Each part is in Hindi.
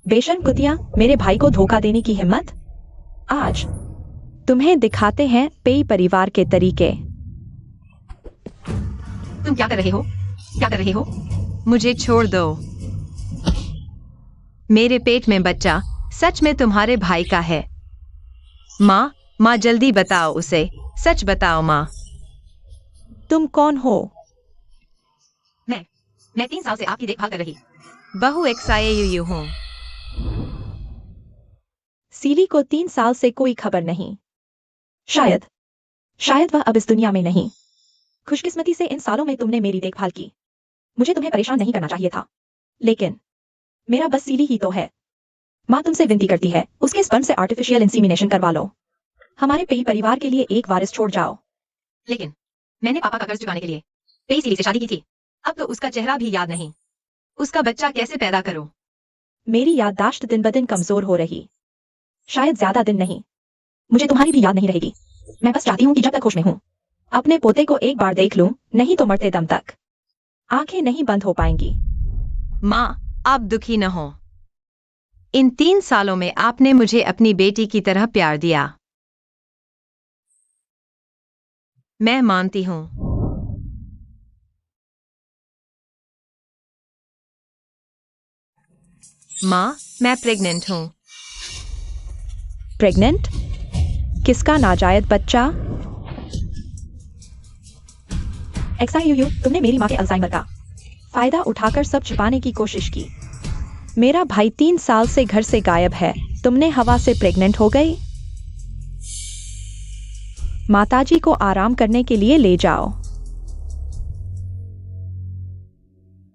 बेशर्म कुतिया, मेरे भाई को धोखा देने की हिम्मत। आज तुम्हें दिखाते हैं पेई परिवार के तरीके। तुम क्या कर रहे हो? क्या कर रहे हो? मुझे छोड़ दो। मेरे पेट में बच्चा सच में तुम्हारे भाई का है। माँ जल्दी बताओ उसे, सच बताओ माँ। तुम कौन हो? मैं 3 साल से आपकी देखभाल कर रही। बहु XIAU हूँ। सीली को 3 साल से कोई खबर नहीं। शायद वह अब इस दुनिया में नहीं। खुशकिस्मती से इन सालों में तुमने मेरी देखभाल की। मुझे तुम्हें परेशान नहीं करना चाहिए था, लेकिन मेरा बस सीली ही तो है। माँ तुमसे विनती करती है, उसके स्पर्म से आर्टिफिशियल इंसीमिनेशन करवा लो। हमारे पेई परिवार के लिए एक वारिस छोड़ जाओ। लेकिन मैंने पापा का कर्ज चुकाने के लिए पेई सीली से शादी की थी। अब तो उसका चेहरा भी याद नहीं। उसका बच्चा कैसे पैदा करो? मेरी याददाश्त दिन ब दिन कमजोर हो रही। शायद ज्यादा दिन नहीं, मुझे तुम्हारी भी याद नहीं रहेगी। मैं बस चाहती हूँ कि जब तक होश में हूँ अपने पोते को एक बार देख लूं, नहीं तो मरते दम तक आंखें नहीं बंद हो पाएंगी। माँ आप दुखी न हो। इन 3 सालों में आपने मुझे अपनी बेटी की तरह प्यार दिया। मैं मानती हूँ। माँ मैं प्रेग्नेंट हूँ। प्रेग्नेंट? किसका नाजायज बच्चा? XIUU, तुमने मेरी माँ के अल्जाइमर का फायदा उठाकर सब छिपाने की कोशिश की। मेरा भाई 3 साल से घर से गायब है, तुमने हवा से प्रेग्नेंट हो गई। माताजी को आराम करने के लिए ले जाओ।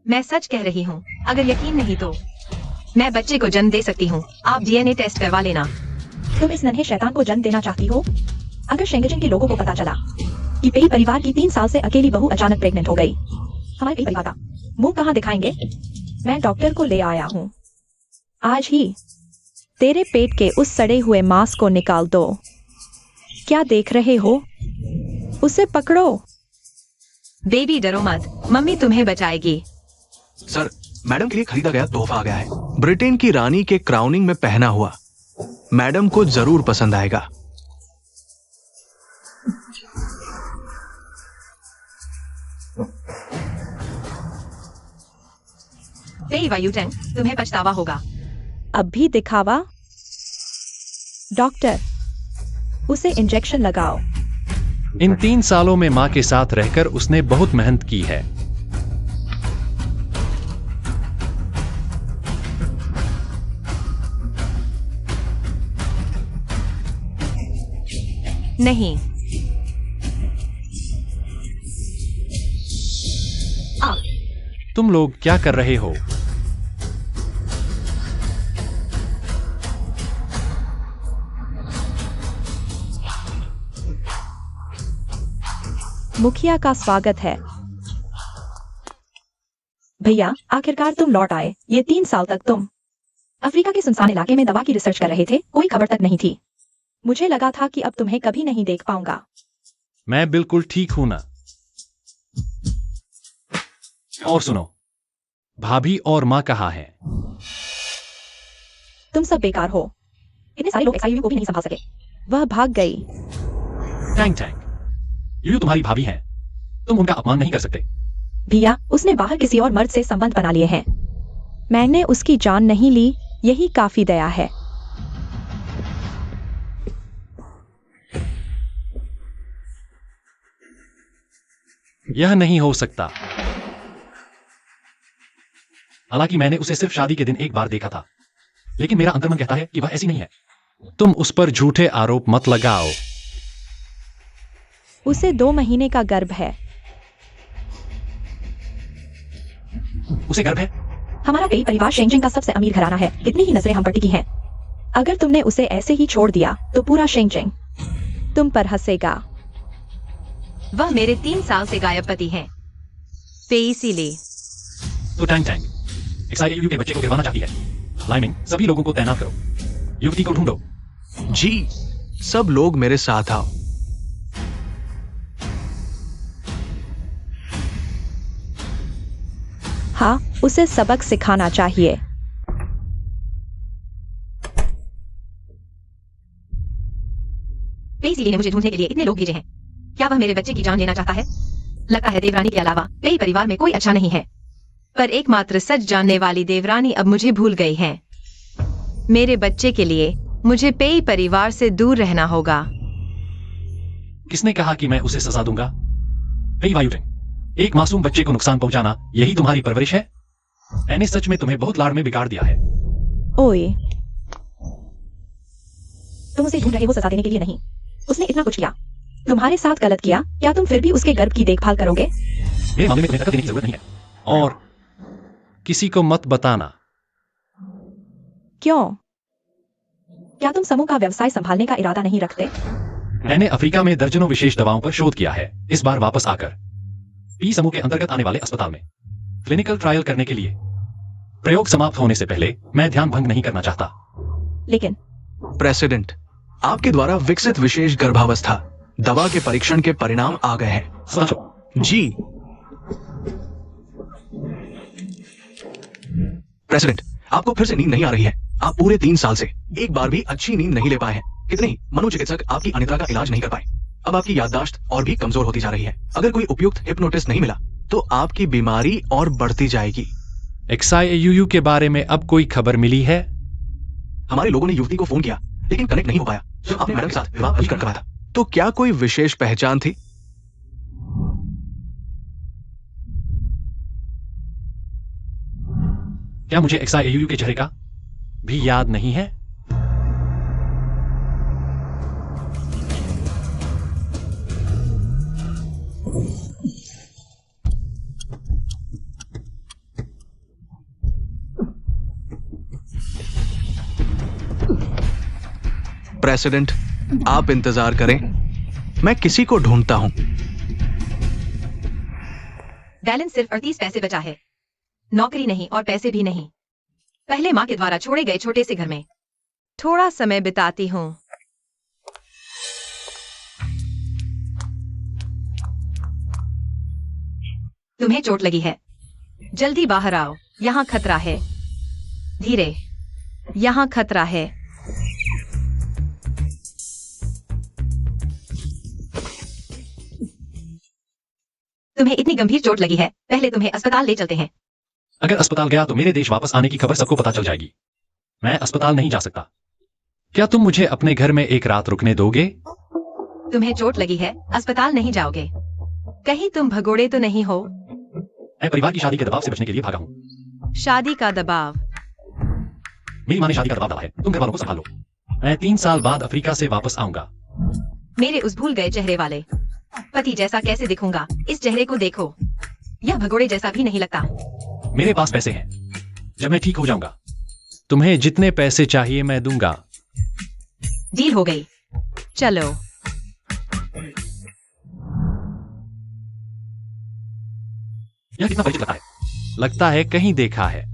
मैं सच कह रही हूँ, अगर यकीन नहीं तो मैं बच्चे को जन्म दे सकती हूँ। आप DNA टेस्ट करवा लेना। तुम इस नन्हे शैतान को जन्म देना चाहती हो? अगर शेंगजन के लोगों को पता चला कि पेई परिवार की 3 साल से अकेली बहू अचानक प्रेग्नेंट हो गई, हमारे पेई परिवार का मुंह कहाँ दिखाएंगे? मैं डॉक्टर को ले आया हूँ। आज ही तेरे पेट के उस सड़े हुए मांस को निकाल दो। क्या देख रहे हो? उसे पकड़ो। बेबी डरो मत, मम्मी तुम्हें बचाएगी। सर, मैडम के लिए खरीदा गया तोहफा आ गया है। ब्रिटेन की रानी के क्राउनिंग में पहना हुआ। मैडम को जरूर पसंद आएगा। पेई वायुटेंग, तुम्हें पछतावा होगा। अब भी दिखावा? डॉक्टर, उसे इंजेक्शन लगाओ। इन 3 सालों में माँ के साथ रहकर उसने बहुत मेहनत की है। नहीं। तुम लोग क्या कर रहे हो? मुखिया का स्वागत है। भैया, आखिरकार तुम लौट आए। ये 3 साल तक तुम अफ्रीका के सुनसान इलाके में दवा की रिसर्च कर रहे थे, कोई खबर तक नहीं थी। मुझे लगा था कि अब तुम्हें कभी नहीं देख पाऊंगा। मैं बिल्कुल ठीक हूं ना। और सुनो, भाभी और माँ कहाँ है? तुम सब बेकार हो। इतने सारे लोग XIUU को भी नहीं संभाल सके। वह भाग गई। टैंग टैंग, यूयू तुम्हारी भाभी है, तुम उनका अपमान नहीं कर सकते। भैया, उसने बाहर किसी और मर्द से संबंध बना लिए हैं। मैंने उसकी जान नहीं ली, यही काफी दया है। यह नहीं हो सकता। हालांकि मैंने उसे सिर्फ शादी के दिन एक बार देखा था, लेकिन मेरा अंतर्मन कहता है कि वह ऐसी नहीं है। तुम उस पर झूठे आरोप मत लगाओ। उसे 2 महीने का गर्भ है। उसे गर्व है? हमारा पेई परिवार शेंगजिंग का सबसे अमीर घराना है। कितनी ही नजरें हम पर टिकी हैं। अगर तुमने उसे ऐसे ही छोड़ दिया तो पूरा शेंगजिंग तुम पर हंसेगा। वह मेरे 3 साल से गायब पति हैं। पेई सीली। तो टैंग टैंग XIAU के बच्चे को गिरवाना चाहती है। लाइमिंग, सभी लोगों को तैनात करो। युवती को ढूंढो। जी, सब लोग मेरे साथ आओ। हाँ, उसे सबक सिखाना चाहिए। पे इसीलिए ने मुझे ढूंढने के लिए इतने लोग भेजे हैं। क्या वह मेरे बच्चे की जान लेना चाहता है? लगता है देवरानी के अलावा पे परिवार में कोई अच्छा नहीं है। पर एकमात्र सच जानने वाली देवरानी अब मुझे भूल गई है। मेरे बच्चे के लिए मुझे पेई परिवार से दूर रहना होगा। किसने कहा कि मैं उसे सजा दूंगा? पेई वायुटिंग, एक मासूम बच्चे को नुकसान पहुंचाना यही तुम्हारी परवरिश है? मैंने सच में तुम्हें बहुत लाड़ में बिगाड़ दिया है। ओए, तुम उसे ढूंढ रहे हो सजा देने के लिए नहीं। उसने इतना कुछ किया, तुम्हारे साथ गलत किया, क्या तुम फिर भी उसके गर्भ की देखभाल करोगे? मेरे मामले में तुम्हें दखल देने की जरूरत नहीं है, और किसी को मत बताना। क्यों? क्या तुम समूह का व्यवसाय संभालने का इरादा नहीं रखते? मैंने अफ्रीका में दर्जनों विशेष दवाओं पर शोध किया है। इस बार वापस आकर पी समूह के अंतर्गत आने वाले अस्पताल में क्लिनिकल ट्रायल करने के लिए प्रयोग समाप्त होने से पहले मैं ध्यान भंग नहीं करना चाहता। लेकिन प्रेसिडेंट, आपके द्वारा विकसित विशेष गर्भावस्था दवा के परीक्षण के परिणाम आ गए हैं। समझो, जी प्रेसिडेंट, आपको फिर से नींद नहीं आ रही है। आप पूरे 3 साल से एक बार भी अच्छी नींद नहीं ले पाए हैं। कितने ही मनोचिकित्सक आपकी अनिद्रा का इलाज नहीं कर पाए। अब आपकी याददाश्त और भी कमजोर होती जा रही है। अगर कोई उपयुक्त हिप्नोटिस्ट नहीं मिला तो आपकी बीमारी और बढ़ती जाएगी। XIAUU के बारे में अब कोई खबर मिली है? हमारे लोगों ने युवती को फोन किया लेकिन कनेक्ट नहीं हो पाया जो आपने मैडम के साथ विवाह पंजीकरण करवाया था। तो क्या कोई विशेष पहचान थी? क्या मुझे XIAUU के चेहरे का भी याद नहीं है? प्रेसिडेंट, आप इंतजार करें, मैं किसी को ढूंढता हूं। बैलेंस सिर्फ 38 पैसे बचा है। नौकरी नहीं और पैसे भी नहीं। पहले माँ के द्वारा छोड़े गए छोटे से घर में थोड़ा समय बिताती हूँ। तुम्हें चोट लगी है। जल्दी बाहर आओ, यहाँ खतरा है। धीरे। यहाँ खतरा है। तुम्हें इतनी गंभीर चोट लगी है, पहले तुम्हें अस्पताल ले चलते हैं। अगर अस्पताल गया तो मेरे देश वापस आने की खबर सबको पता चल जाएगी। मैं अस्पताल नहीं जा सकता। क्या तुम मुझे अपने घर में एक रात रुकने दोगे? तुम्हें चोट लगी है, अस्पताल नहीं जाओगे। कहीं तुम भगोड़े तो नहीं हो? मैं परिवार की शादी के दबाव से बचने के लिए भागा हूँ। शादी का दबाव? मेरी माँ ने शादी का दबाव डाला है, तुम घर वालों को संभालो। मैं 3 साल बाद अफ्रीका से वापस आऊंगा। मेरे उस भूल गए चेहरे वाले पति जैसा कैसे दिखूंगा? इस चेहरे को देखो, यह भगोड़े जैसा भी नहीं लगता। मेरे पास पैसे हैं, जब मैं ठीक हो जाऊंगा तुम्हें जितने पैसे चाहिए मैं दूंगा। डील हो गई। चलो। यह कितना परिचित लगता है? लगता है कहीं देखा है।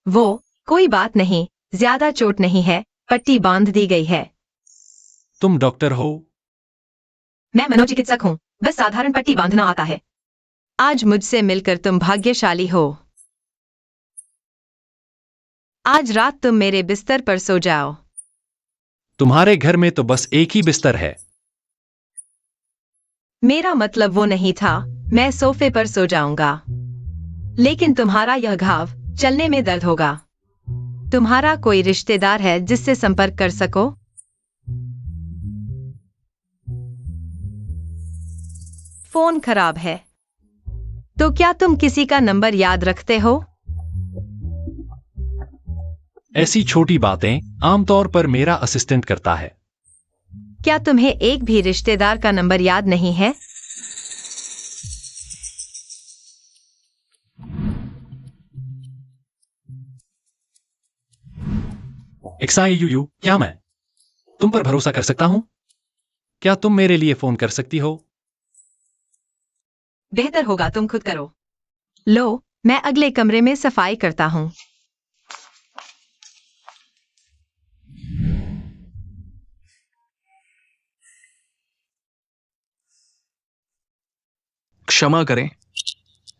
वो कोई बात नहीं, ज्यादा चोट नहीं है, पट्टी बांध दी गई है। तुम डॉक्टर हो? मैं मनोचिकित्सक हूँ, बस साधारण पट्टी बांधना आता है। आज मुझसे मिलकर तुम भाग्यशाली हो। आज रात तुम मेरे बिस्तर पर सो जाओ। तुम्हारे घर में तो बस एक ही बिस्तर है। मेरा मतलब वो नहीं था, मैं सोफे पर सो जाऊंगा। लेकिन तुम्हारा यह घाव चलने में दर्द होगा। तुम्हारा कोई रिश्तेदार है जिससे संपर्क कर सको? फोन खराब है। तो क्या तुम किसी का नंबर याद रखते हो? ऐसी छोटी बातें आमतौर पर मेरा असिस्टेंट करता है। क्या तुम्हें एक भी रिश्तेदार का नंबर याद नहीं है? XIAUU, क्या मैं तुम पर भरोसा कर सकता हूं? क्या तुम मेरे लिए फोन कर सकती हो? बेहतर होगा तुम खुद करो। लो, मैं अगले कमरे में सफाई करता हूँ। क्षमा करें,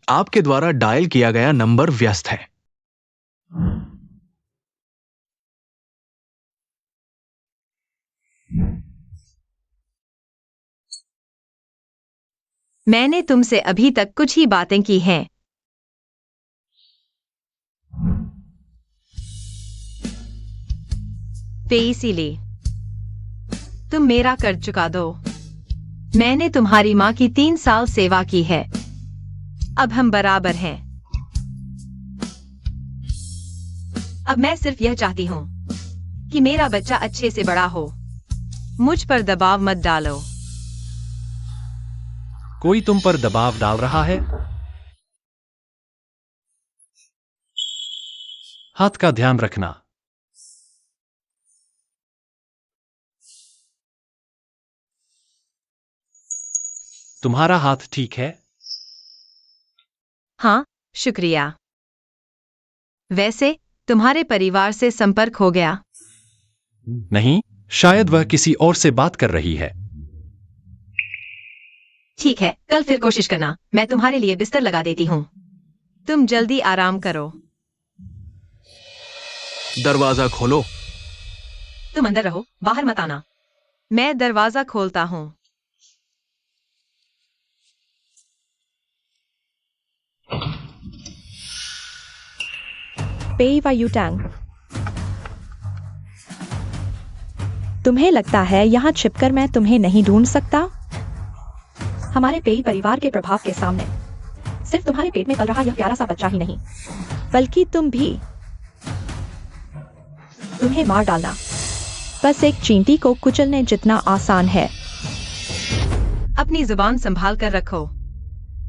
आपके द्वारा डायल किया गया नंबर व्यस्त है। मैंने तुमसे अभी तक कुछ ही बातें की हैं। पे इसीलिए तुम मेरा कर्ज चुका दो। मैंने तुम्हारी माँ की 3 साल सेवा की है। अब हम बराबर हैं। अब मैं सिर्फ यह चाहती हूँ कि मेरा बच्चा अच्छे से बड़ा हो। मुझ पर दबाव मत डालो। कोई तुम पर दबाव डाल रहा है? हाथ का ध्यान रखना। तुम्हारा हाथ ठीक है? हाँ, शुक्रिया। वैसे तुम्हारे परिवार से संपर्क हो गया? नहीं, शायद वह किसी और से बात कर रही है। ठीक है, कल फिर कोशिश करना। मैं तुम्हारे लिए बिस्तर लगा देती हूँ। तुम जल्दी आराम करो। दरवाजा खोलो। तुम अंदर रहो, बाहर मत आना। मैं दरवाजा खोलता हूँ। पेई व यूटैंग, तुम्हें लगता है यहाँ छिपकर मैं तुम्हें नहीं ढूंढ सकता? हमारे पेई परिवार के प्रभाव के सामने सिर्फ तुम्हारे पेट में पल रहा यह प्यारा सा बच्चा ही नहीं, बल्कि तुम भी। तुम्हें मार डालना बस एक चींटी को कुचलने जितना आसान है। अपनी जुबान संभाल कर रखो।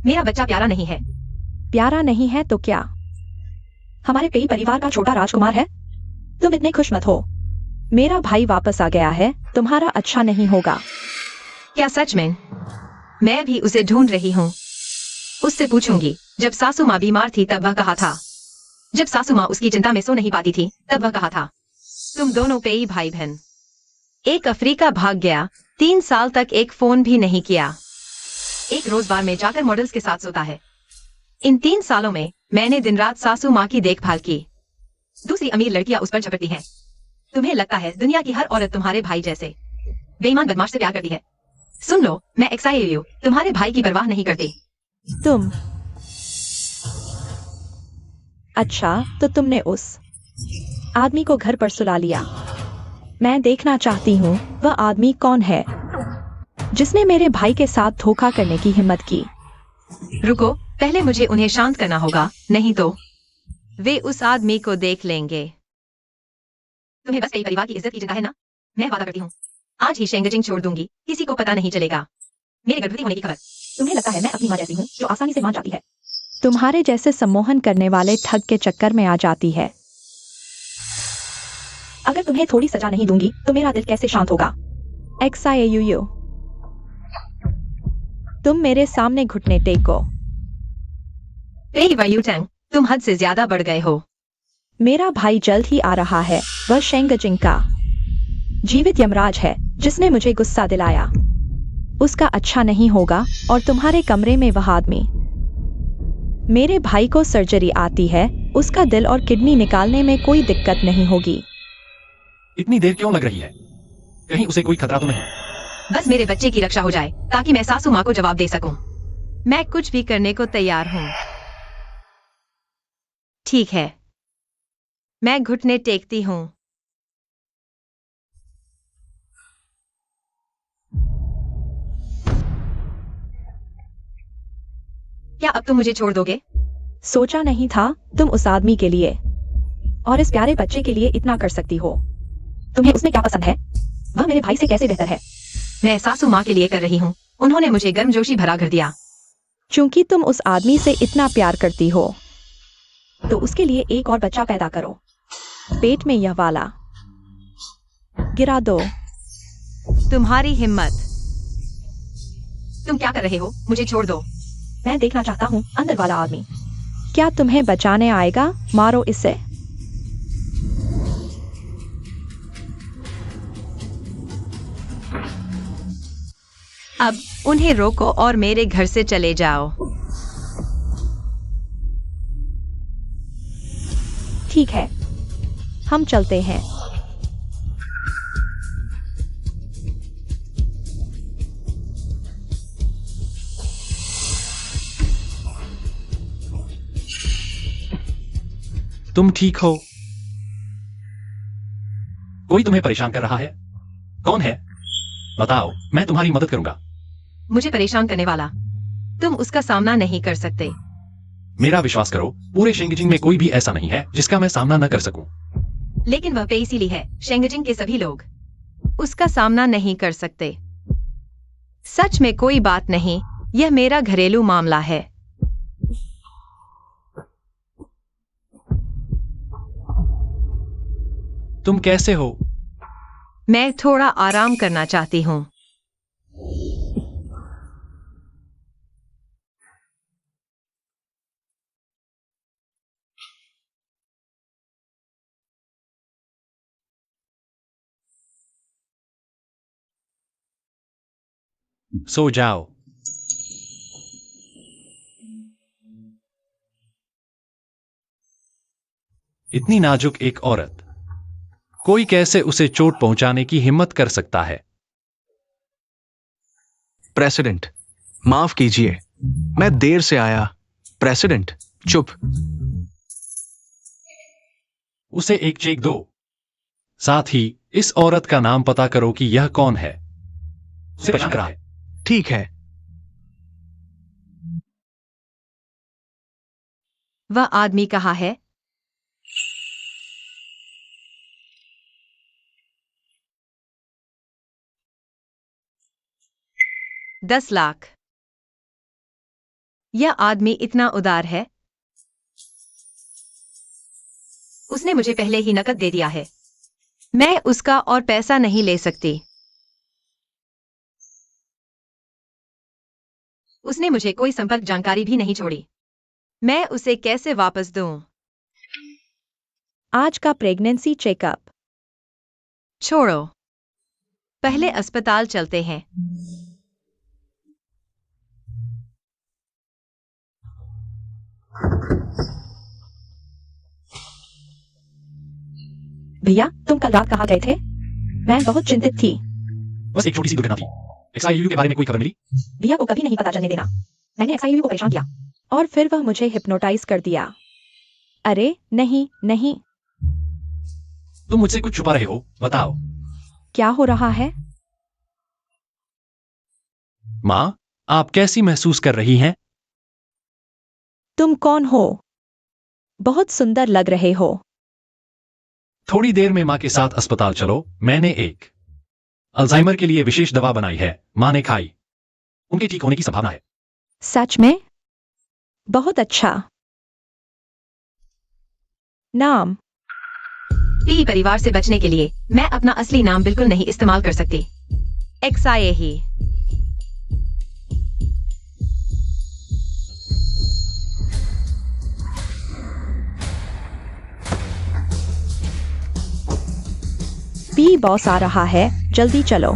मेरा बच्चा प्यारा नहीं है। प्यारा नहीं है तो क्या? हमारे पेई परिवार का छोटा राजकुमार है। तुम इतने खुश मत हो। मेरा भाई वापस आ गया है, तुम्हारा अच्छा नहीं होगा। क्या सच में? मैं भी उसे ढूंढ रही हूँ। उससे पूछूंगी। जब सासू माँ बीमार थी तब वह कहा था। जब सासू माँ उसकी चिंता में सो नहीं पाती थी तब वह कहा था। तुम दोनों पेई भाई बहन। एक अफ्रीका भाग गया, 3 साल तक एक फोन भी नहीं किया। एक रोज बार में जाकर मॉडल्स के साथ सोता है। इन 3 सालों में मैंने दिन रात सासू माँ की देखभाल की। दूसरी अमीर लड़कियां उस पर झपटती हैं। तुम्हें लगता है दुनिया की हर औरत तुम्हारे भाई जैसे बेईमान बदमाश से प्यार करती है। सुन लो, मैं XIAU तुम्हारे भाई की परवाह नहीं करती। तुम? अच्छा, तो तुमने उस आदमी को घर पर सुला लिया। मैं देखना चाहती हूँ वह आदमी कौन है जिसने मेरे भाई के साथ धोखा करने की हिम्मत की। रुको, पहले मुझे उन्हें शांत करना होगा, नहीं तो वे उस आदमी को देख लेंगे। तुम्हें बस कई परिवार की इज्जत की चिंता है ना? मैं वादा करती हूँ, आज ही शेंगजिंग छोड़ दूंगी, किसी को पता नहीं चलेगा। मेरे गर्भवती होने की खबर। तुम्हें लगता है मैं अपनी माँ जैसी हूँ जो आसानी से मान जाती है? तुम्हारे जैसे सम्मोहन करने वाले ठग के चक्कर में आ जाती है। अगर तुम्हें थोड़ी सजा नहीं दूंगी तो मेरा दिल कैसे शांत होगा? XIAU, तुम मेरे सामने घुटने टेको। पेई व यूटैंग, तुम हद से ज्यादा बढ़ गए हो। मेरा भाई जल्द ही आ रहा है। वह शेंगजिंग का जीवित यमराज है जिसने मुझे गुस्सा दिलाया। उसका अच्छा नहीं होगा। और तुम्हारे कमरे में वह आदमी। मेरे भाई को सर्जरी आती है, उसका दिल और किडनी निकालने में कोई दिक्कत नहीं होगी। इतनी देर क्यों लग रही है? कहीं उसे कोई खतरा तो नहीं? बस मेरे बच्चे की रक्षा हो जाए ताकि मैं सासू माँ को जवाब दे सकूं। मैं कुछ भी करने को तैयार हूँ। ठीक है, मैं घुटने टेकती हूँ। क्या अब तुम मुझे छोड़ दोगे? सोचा नहीं था तुम उस आदमी के लिए और इस प्यारे बच्चे के लिए इतना कर सकती हो। तुम्हें उसमें क्या पसंद है? वह मेरे भाई से कैसे बेहतर है? मैं सासू माँ के लिए कर रही हूँ। उन्होंने मुझे गर्मजोशी भरा कर दिया। चूंकि तुम उस आदमी से इतना प्यार करती हो तो उसके लिए एक और बच्चा पैदा करो। पेट में यह वाला गिरा दो। तुम्हारी हिम्मत। तुम क्या कर रहे हो? मुझे छोड़ दो। मैं देखना चाहता हूँ अंदर वाला आदमी। क्या तुम्हें बचाने आएगा? मारो इसे। अब उन्हें रोको और मेरे घर से चले जाओ। ठीक है, हम चलते हैं। तुम ठीक हो? कोई तुम्हें परेशान कर रहा है? कौन है? बताओ, मैं तुम्हारी मदद करूंगा। मुझे परेशान करने वाला, तुम उसका सामना नहीं कर सकते। मेरा विश्वास करो, पूरे शेंगजिंग में कोई भी ऐसा नहीं है जिसका मैं सामना न कर सकूं। लेकिन वह पे इसीलिए है, शेंगजिंग के सभी लोग उसका सामना नहीं कर सकते। सच में कोई बात नहीं, यह मेरा घरेलू मामला है। तुम कैसे हो? मैं थोड़ा आराम करना चाहती हूँ। सो जाओ। इतनी नाजुक एक औरत, कोई कैसे उसे चोट पहुंचाने की हिम्मत कर सकता है? प्रेसिडेंट, माफ कीजिए, मैं देर से आया। प्रेसिडेंट, चुप। उसे एक चेक दो। साथ ही इस औरत का नाम पता करो कि यह कौन है। उसे परेशान कर रहा है। ठीक है। वह आदमी कहाँ है? $10 लाख। यह आदमी इतना उदार है। उसने मुझे पहले ही नकद दे दिया है। मैं उसका और पैसा नहीं ले सकती। उसने मुझे कोई संपर्क जानकारी भी नहीं छोड़ी। मैं उसे कैसे वापस दूं? आज का प्रेगनेंसी चेकअप। छोड़ो, पहले अस्पताल चलते हैं। भैया, तुम कल रात कहाँ गए थे? मैं बहुत चिंतित थी। बस एक छोटी सी दुर्घटना थी। XIU के बारे में कोई खबर मिली? भैया को कभी नहीं पता चलने देना। मैंने XIU को परेशान किया और फिर वह मुझे हिप्नोटाइज कर दिया। अरे नहीं नहीं, तुम मुझसे कुछ छुपा रहे हो, बताओ। क्या हो रहा है? माँ, आप कैसी महसूस कर रही हैं? तुम कौन हो? बहुत सुंदर लग रहे हो। थोड़ी देर में माँ के साथ अस्पताल चलो। मैंने एक अल्जाइमर के लिए विशेष दवा बनाई है, माँ ने खाई। उनके ठीक होने की संभावना है। सच में? बहुत अच्छा। नाम? पी परिवार से बचने के लिए मैं अपना असली नाम बिल्कुल नहीं इस्तेमाल कर सकती। XIA ही। पी बॉस आ रहा है, जल्दी चलो।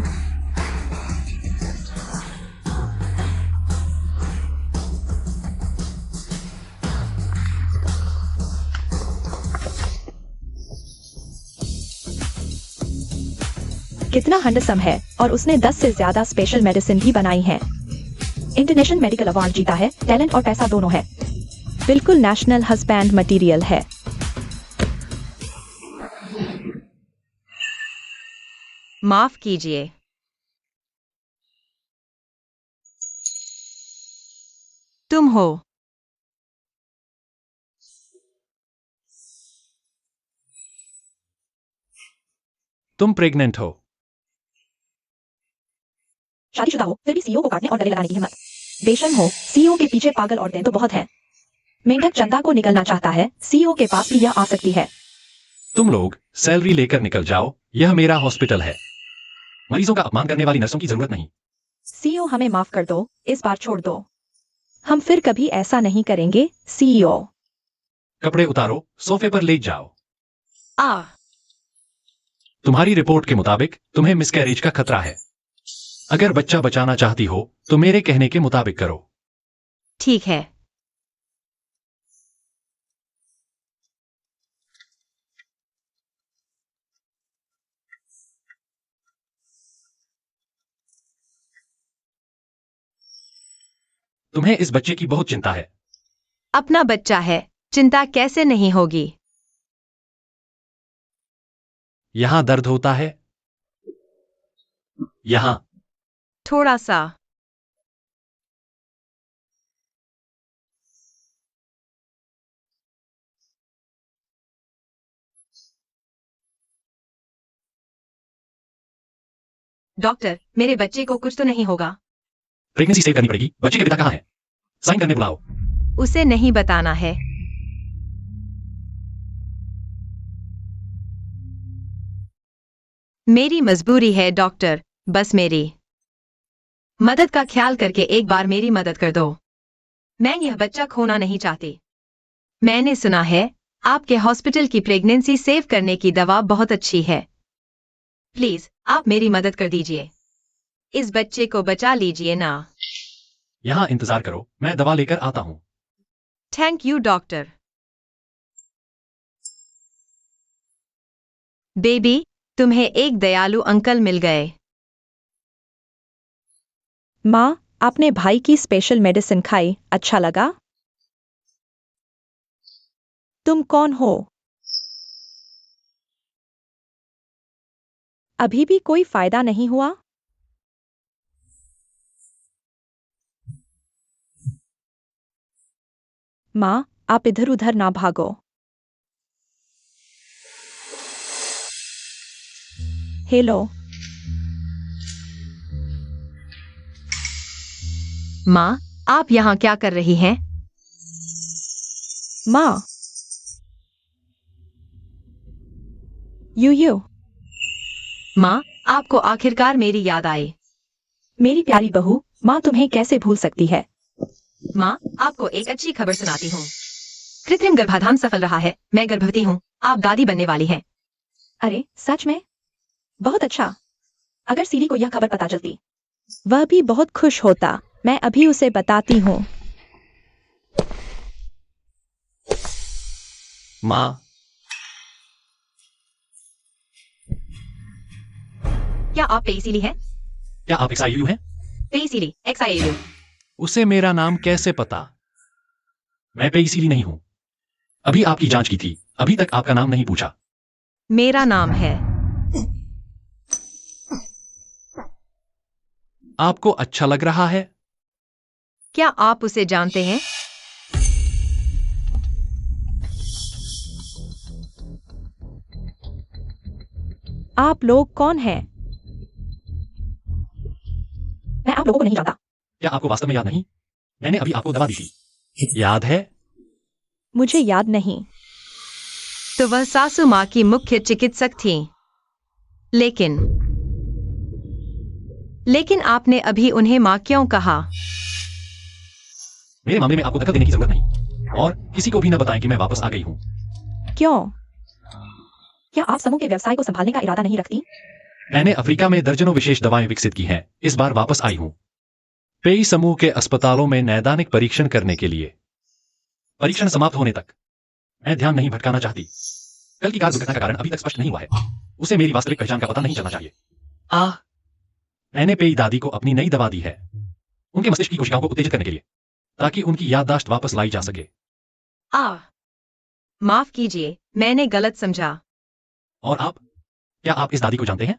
कितना हैंडसम है और उसने 10 से ज्यादा स्पेशल मेडिसिन भी बनाई हैं। इंटरनेशनल मेडिकल अवार्ड जीता है, टैलेंट और पैसा दोनों है। बिल्कुल नेशनल हस्बैंड मटेरियल है। माफ कीजिए। तुम हो? तुम प्रेग्नेंट हो? शादीशुदा हो फिर भी सीईओ को काटने और गले लगाने की हिम्मत। बेशर्म हो, सीईओ के पीछे पागल औरतें तो बहुत हैं। मेंढक जनता को निकलना चाहता है, सीईओ के पास भी यह आ सकती है। तुम लोग सैलरी लेकर निकल जाओ, यह मेरा हॉस्पिटल है। मरीजों का अपमान करने वाली नर्सों की जरूरत नहीं। सीईओ हमें माफ कर दो, इस बार छोड़ दो। हम फिर कभी ऐसा नहीं करेंगे, सीईओ। कपड़े उतारो, सोफे पर लेट जाओ। आ तुम्हारी रिपोर्ट के मुताबिक तुम्हें मिसकैरेज का खतरा है। अगर बच्चा बचाना चाहती हो तो मेरे कहने के मुताबिक करो। ठीक है। तुम्हें इस बच्चे की बहुत चिंता है। अपना बच्चा है, चिंता कैसे नहीं होगी। यहां दर्द होता है? यहां? थोड़ा सा। डॉक्टर, मेरे बच्चे को कुछ तो नहीं होगा। प्रेगनेंसी सेव करनी पड़ेगी। बच्चे के पिता कहाँ हैं? साइन करने बुलाओ। उसे नहीं बताना है। मेरी मजबूरी है डॉक्टर, बस मेरी मदद का ख्याल करके एक बार मेरी मदद कर दो। मैं यह बच्चा खोना नहीं चाहती। मैंने सुना है आपके हॉस्पिटल की प्रेगनेंसी सेव करने की दवा बहुत अच्छी है। प्लीज, आप मेरी मदद कर दीजिए। इस बच्चे को बचा लीजिए ना। यहां इंतजार करो, मैं दवा लेकर आता हूं। Thank you doctor. बेबी, तुम्हें एक दयालु अंकल मिल गए। माँ, आपने भाई की स्पेशल मेडिसिन खाई, अच्छा लगा? तुम कौन हो? अभी भी कोई फायदा नहीं हुआ? माँ, आप इधर उधर ना भागो। हेलो। माँ, आप यहाँ क्या कर रही हैं? माँ। यू माँ, आपको आखिरकार मेरी याद आई। मेरी प्यारी बहू, माँ तुम्हें कैसे भूल सकती है? माँ, आपको एक अच्छी खबर सुनाती हूँ। कृत्रिम गर्भाधान सफल रहा है। मैं गर्भवती हूँ। आप दादी बनने वाली हैं। अरे सच में? बहुत अच्छा। अगर सीरी को यह खबर पता चलती, वह भी बहुत खुश होता। मैं अभी उसे बताती हूँ। माँ, क्या आप पेइसिली हैं? क्या आप XILU हैं? पेइसिली, XILU। उसे मेरा नाम कैसे पता? मैं पेइसिली नहीं हूं। अभी आपकी जांच की थी, अभी तक आपका नाम नहीं पूछा। मेरा नाम है। आपको अच्छा लग रहा है? क्या आप उसे जानते हैं? आप लोग कौन हैं? मैं आप लोगों को नहीं जानता। क्या आपको वास्तव में याद नहीं? मैंने अभी आपको दवा दी थी, याद है? मुझे याद नहीं। तो वह सासू माँ की मुख्य चिकित्सक थी। लेकिन आपने अभी उन्हें माँ क्यों कहा? मेरे मामले में आपको दखल देने की जरूरत नहीं, और किसी को भी न बताएं कि मैं वापस आ गई हूं। क्यों? क्या आप समूह के व्यवसाय को संभालने का इरादा नहीं रखती? मैंने अफ्रीका में दर्जनों विशेष दवाएं विकसित की हैं, इस बार वापस आई हूं पेई समूह के अस्पतालों में नैदानिक परीक्षण करने के लिए। परीक्षण समाप्त होने तक मैं ध्यान नहीं भटकाना चाहती। कल की कार दुर्घटना का कारण अभी तक स्पष्ट नहीं हुआ है। उसे मेरी वास्तविक पहचान का पता नहीं चलना चाहिए। मैंने पेई दादी को अपनी नई दवा दी है, उनके मस्तिष्क की कोशिकाओं को उत्तेजित करने के लिए, ताकि उनकी याददाश्त वापस लाई जा सके। माफ कीजिए, मैंने गलत समझा। और आप, क्या आप इस दादी को जानते हैं?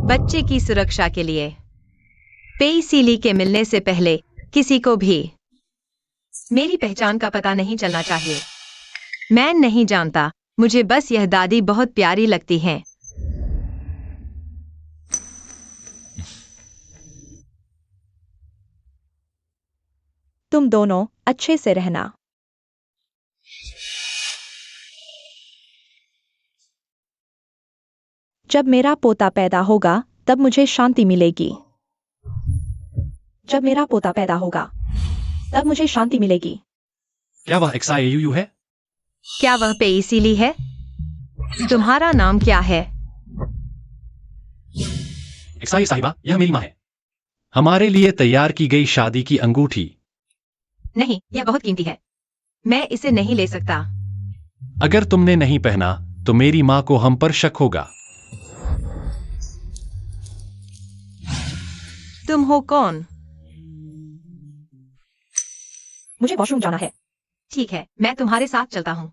बच्चे की सुरक्षा के लिए पेइसिली के मिलने से पहले किसी को भी मेरी पहचान का पता नहीं चलना चाहिए। मैं नहीं जानता, मुझे बस यह दादी बहुत प्यारी लगती हैं। तुम दोनों अच्छे से रहना। जब मेरा पोता पैदा होगा, तब मुझे शांति मिलेगी। जब मेरा पोता पैदा होगा, तब मुझे शांति मिलेगी। क्या वह XIAUU है? क्या वह पे इसीली है? तुम्हारा नाम क्या है? XI साहिबा, यह मेरी माँ है। हमारे लिए तैयार की गई शादी की अंगूठी। नहीं, यह बहुत कीमती है। मैं इसे नहीं ले सकता। अगर तुमने नहीं पहना तो मेरी माँ को हम पर शक होगा। तुम हो कौन? मुझे वॉशरूम जाना है। ठीक है, मैं तुम्हारे साथ चलता हूँ।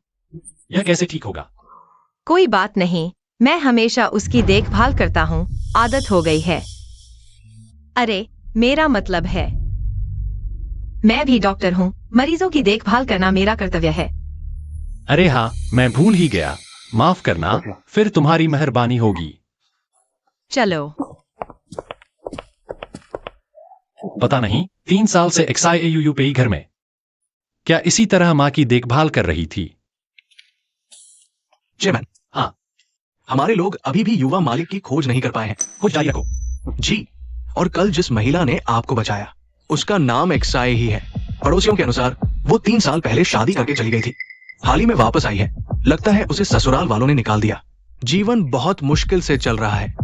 यह कैसे ठीक होगा? कोई बात नहीं, मैं हमेशा उसकी देखभाल करता हूँ, आदत हो गई है। अरे, मेरा मतलब है। मैं भी डॉक्टर हूँ, मरीजों की देखभाल करना मेरा कर्तव्य है। अरे हाँ, मैं भूल ही गया। माफ करना, फिर तुम्हारी मेहरबानी होगी। चलो। पता नहीं, 3 साल से XIAUU पे ही घर में। क्या इसी तरह माँ की देखभाल कर रही थी? चेयरमैन, हाँ। हमारे लोग अभी भी युवा मालिक की खोज नहीं कर पाए हैं। कुछ जारी रखो। जी, और कल जिस महिला ने आपको बचाया उसका नाम XI ही है। पड़ोसियों के अनुसार वो 3 साल पहले शादी करके चली गई थी। हाल ही में वापस आई है। लगता है उसे ससुराल वालों ने निकाल दिया। जीवन बहुत मुश्किल से चल रहा है।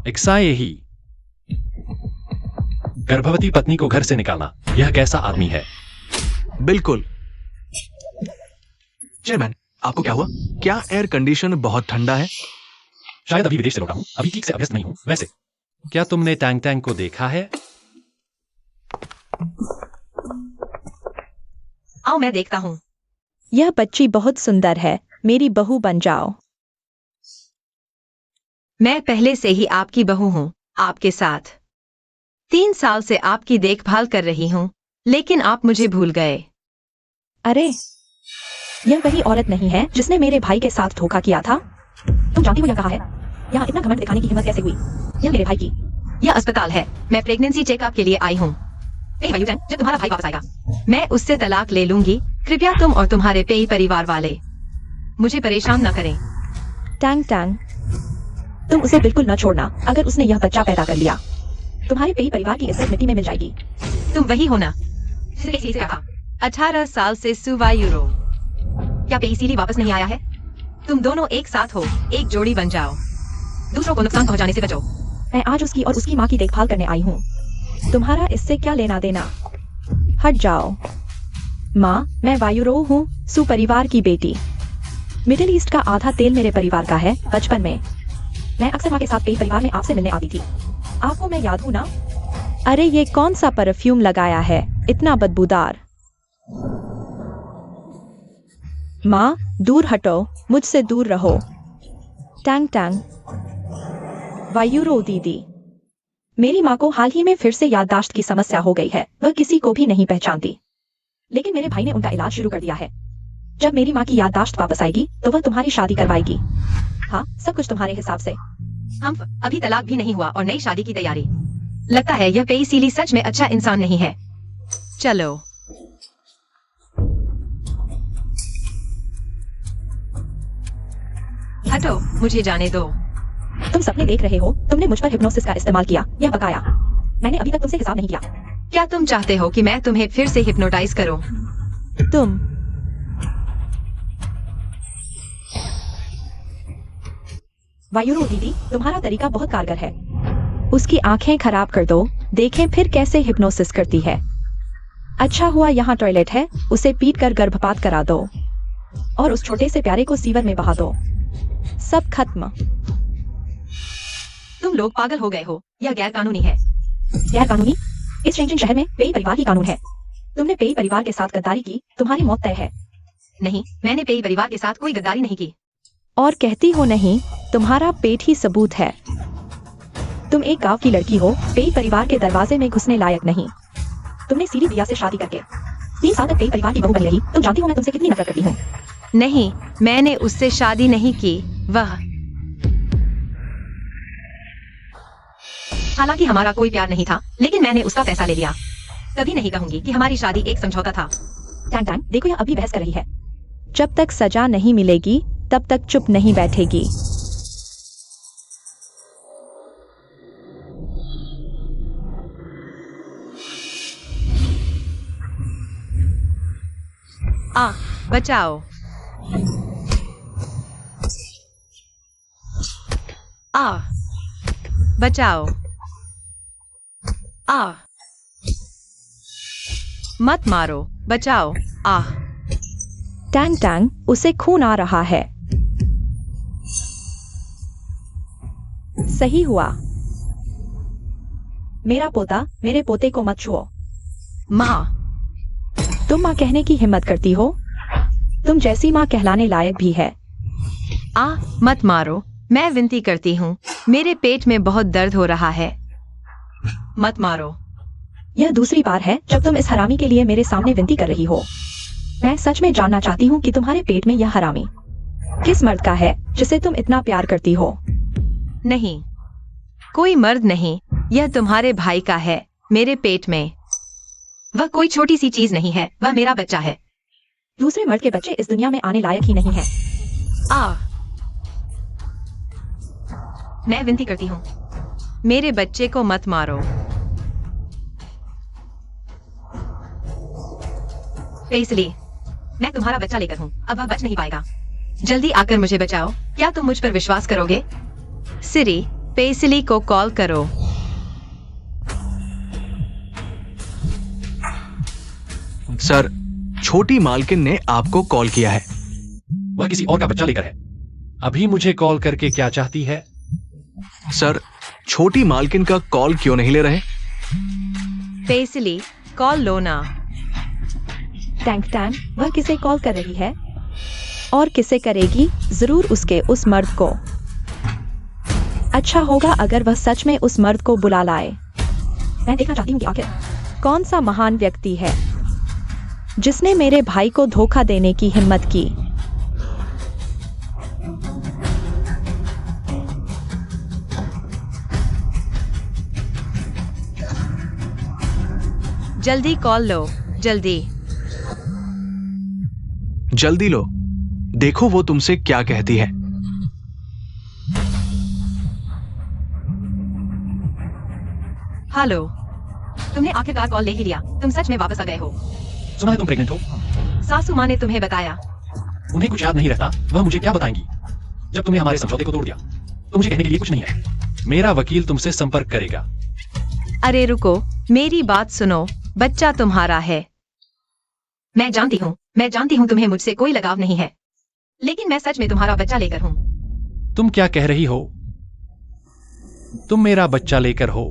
XI ही। गर्भवती पत्नी को घर से निकालना, यह कैसा आदमी है? बिल्कुल। चेयरमैन, आपको क्या हुआ? क्या एयर कंडीशन बहुत ठंडा है? शायद अभी विदेश से लौटा हूं, अभी ठीक से अभ्यस्त नहीं हूं। वैसे क्या तुमने टैंग टैंग को देखा है? आओ मैं देखता हूँ। यह बच्ची बहुत सुंदर है, मेरी बहू बन जाओ। मैं पहले से ही आपकी बहू हूँ, आपके साथ 3 साल से आपकी देखभाल कर रही हूँ, लेकिन आप मुझे भूल गए। अरे, यह वही औरत नहीं है जिसने मेरे भाई के साथ धोखा किया था? तुम जानती हो यह कहाँ है? यहाँ इतना घमंड दिखाने की हिम्मत कैसे हुई? यह मेरे भाई की। यह अस्पताल है। मैं प्रेगनेंसी चेकअप के लिए आई हूँ। जब तुम्हारा भाई वापस आएगा, मैं उससे तलाक ले लूंगी। कृपया तुम और तुम्हारे पेई परिवार वाले मुझे परेशान न करें। टैंग टैंग, तुम उसे बिल्कुल न छोड़ना। अगर उसने यह बच्चा पैदा कर लिया, तुम्हारे पेई परिवार की इज्जत मिट्टी में मिल जाएगी। तुम वही हो ना? से क्या था? 18 साल से सुवा यूरो। क्या पेइसीली वापस नहीं आया है? तुम दोनों एक साथ हो, एक जोड़ी बन जाओ। दूसरों को नुकसान पहुंचाने से बचो। मैं आज उसकी और उसकी माँ की देखभाल करने आई हूँ। तुम्हारा इससे क्या लेना देना? हट जाओ। माँ, मैं वायुरो हूँ, सुपरिवार की बेटी। मिडिल ईस्ट का आधा तेल मेरे परिवार का है। बचपन में मैं अक्सर माँ के साथ पेई परिवार में आपसे मिलने आती थी। आपको मैं याद हूँ ना? अरे, ये कौन सा परफ्यूम लगाया है, इतना बदबूदार। माँ, दूर हटो, मुझसे दूर रहो। Tang Tang. वायुरो दीदी, मेरी माँ को हाल ही में फिर से याददाश्त की समस्या हो गई है। वह किसी को भी नहीं पहचानती, लेकिन मेरे भाई ने उनका इलाज शुरू कर दिया है। जब मेरी माँ की याददाश्त वापस आएगी तो वह तुम्हारी शादी करवाएगी। हाँ, सब कुछ तुम्हारे हिसाब से। हम अभी तलाक भी नहीं हुआ और नई शादी की तैयारी। लगता है यह पेइसीली सच में अच्छा इंसान नहीं है। चलो। हटो, मुझे जाने दो। तुम सपने देख रहे हो। तुमने मुझ पर हिप्नोसिस का इस्तेमाल किया, यह बकाया। मैंने अभी तक तुमसे हिसाब नहीं किया। क्या तुम चाहते हो कि मैं तुम्हें फिर से हिप्नोटाइज करूं? तुम वायुरो दीदी, तुम्हारा तरीका बहुत कारगर है। उसकी आंखें खराब कर दो, देखें फिर कैसे हिप्नोसिस करती है। अच्छा हुआ यहाँ टॉयलेट है, उसे पीट कर गर्भपात करा दो और उस छोटे से प्यारे को सीवर में बहा दो। सब खत्म। तुम लोग पागल हो गए हो। यह गैर कानूनी है। गैर कानूनी? इस शेंगजन शहर में पेई परिवार की कानून है। तुमने पेई परिवार के साथ गद्दारी की, तुम्हारी मौत तय है। नहीं, मैंने पेई परिवार के साथ कोई गद्दारी नहीं की। और कहती हो नहीं, तुम्हारा पेट ही सबूत है। तुम एक गांव की लड़की हो, पेई परिवार के दरवाजे में घुसने लायक नहीं। तुमने सीरी बिया से शादी करके 3 साल तक पेई परिवार की बहू बनी रही। तुम जानती हो मैं तुमसे कितनी नफरत करती हूँ। नहीं, मैंने उससे शादी नहीं की। वह हालांकि हमारा कोई प्यार नहीं था, लेकिन मैंने उसका पैसा ले लिया। कभी नहीं कहूंगी कि हमारी शादी एक समझौता था। टैंग टैंग, देखो यह अभी बहस कर रही है। जब तक सजा नहीं मिलेगी तब तक चुप नहीं बैठेगी। आ बचाओ। आ बचाओ। आ मत मारो, बचाओ। आ टैंग टैंग, उसे खून आ रहा है। सही हुआ। मेरा पोता, मेरे पोते को मत छुओ। माँ। तुम माँ कहने की हिम्मत करती हो? तुम जैसी माँ कहलाने लायक भी है। आ मत मारो, मैं विनती करती हूँ, मेरे पेट में बहुत दर्द हो रहा है। मत मारो। यह दूसरी बार है जब तुम इस हरामी के लिए मेरे सामने विनती कर रही हो। मैं सच में जानना चाहती हूँ कि तुम्हारे पेट में यह हरामी किस मर्द का है जिसे तुम इतना प्यार करती हो? नहीं, कोई मर्द नहीं, यह तुम्हारे भाई का है, मेरे पेट में। वह कोई छोटी सी चीज नहीं है, वह मेरा बच्चा है। दूसरे मर्द के बच्चे इस दुनिया में आने लायक ही नहीं है। आ मैं विनती करती हूँ, मेरे बच्चे को मत मारो। इसलिए मैं तुम्हारा बच्चा लेकर हूँ, अब वह बच नहीं पाएगा। जल्दी आकर मुझे बचाओ। क्या तुम मुझ पर विश्वास करोगे? सिरी, पेसली को कॉल करो। सर, छोटी मालकिन ने आपको कॉल किया है। वह किसी और का बच्चा लेकर है। अभी मुझे कॉल करके क्या चाहती है? सर, छोटी मालकिन का कॉल क्यों नहीं ले रहे? पेसली, कॉल लो ना। टैंग टैंग, वह किसे कॉल कर रही है? और किसे करेगी? जरूर उसके उस मर्द को। अच्छा होगा अगर वह सच में उस मर्द को बुला लाए। मैं देखना चाहती हूँ कि आखिर कौन सा महान व्यक्ति है जिसने मेरे भाई को धोखा देने की हिम्मत की। जल्दी कॉल लो, जल्दी। जल्दी लो, देखो वो तुमसे क्या कहती है। हेलो, तुमने आखिरकार कॉल ले ही लिया। तुम सच में वापस आ गए हो? सुना है तुम प्रेग्नेंट हो। सासू माँ ने तुम्हें बताया? उन्हें कुछ याद नहीं रहता, वह मुझे क्या बताएंगी? जब तुमने हमारे समझौते को तोड़ दिया तो मुझे कहने के लिए कुछ नहीं है। मेरा वकील तुमसे संपर्क करेगा। अरे रुको, मेरी बात सुनो, बच्चा तुम्हारा है। मैं जानती हूँ तुम्हें मुझसे कोई लगाव नहीं है, लेकिन मैं सच में तुम्हारा बच्चा लेकर हूँ। तुम क्या कह रही हो? तुम मेरा बच्चा लेकर हो?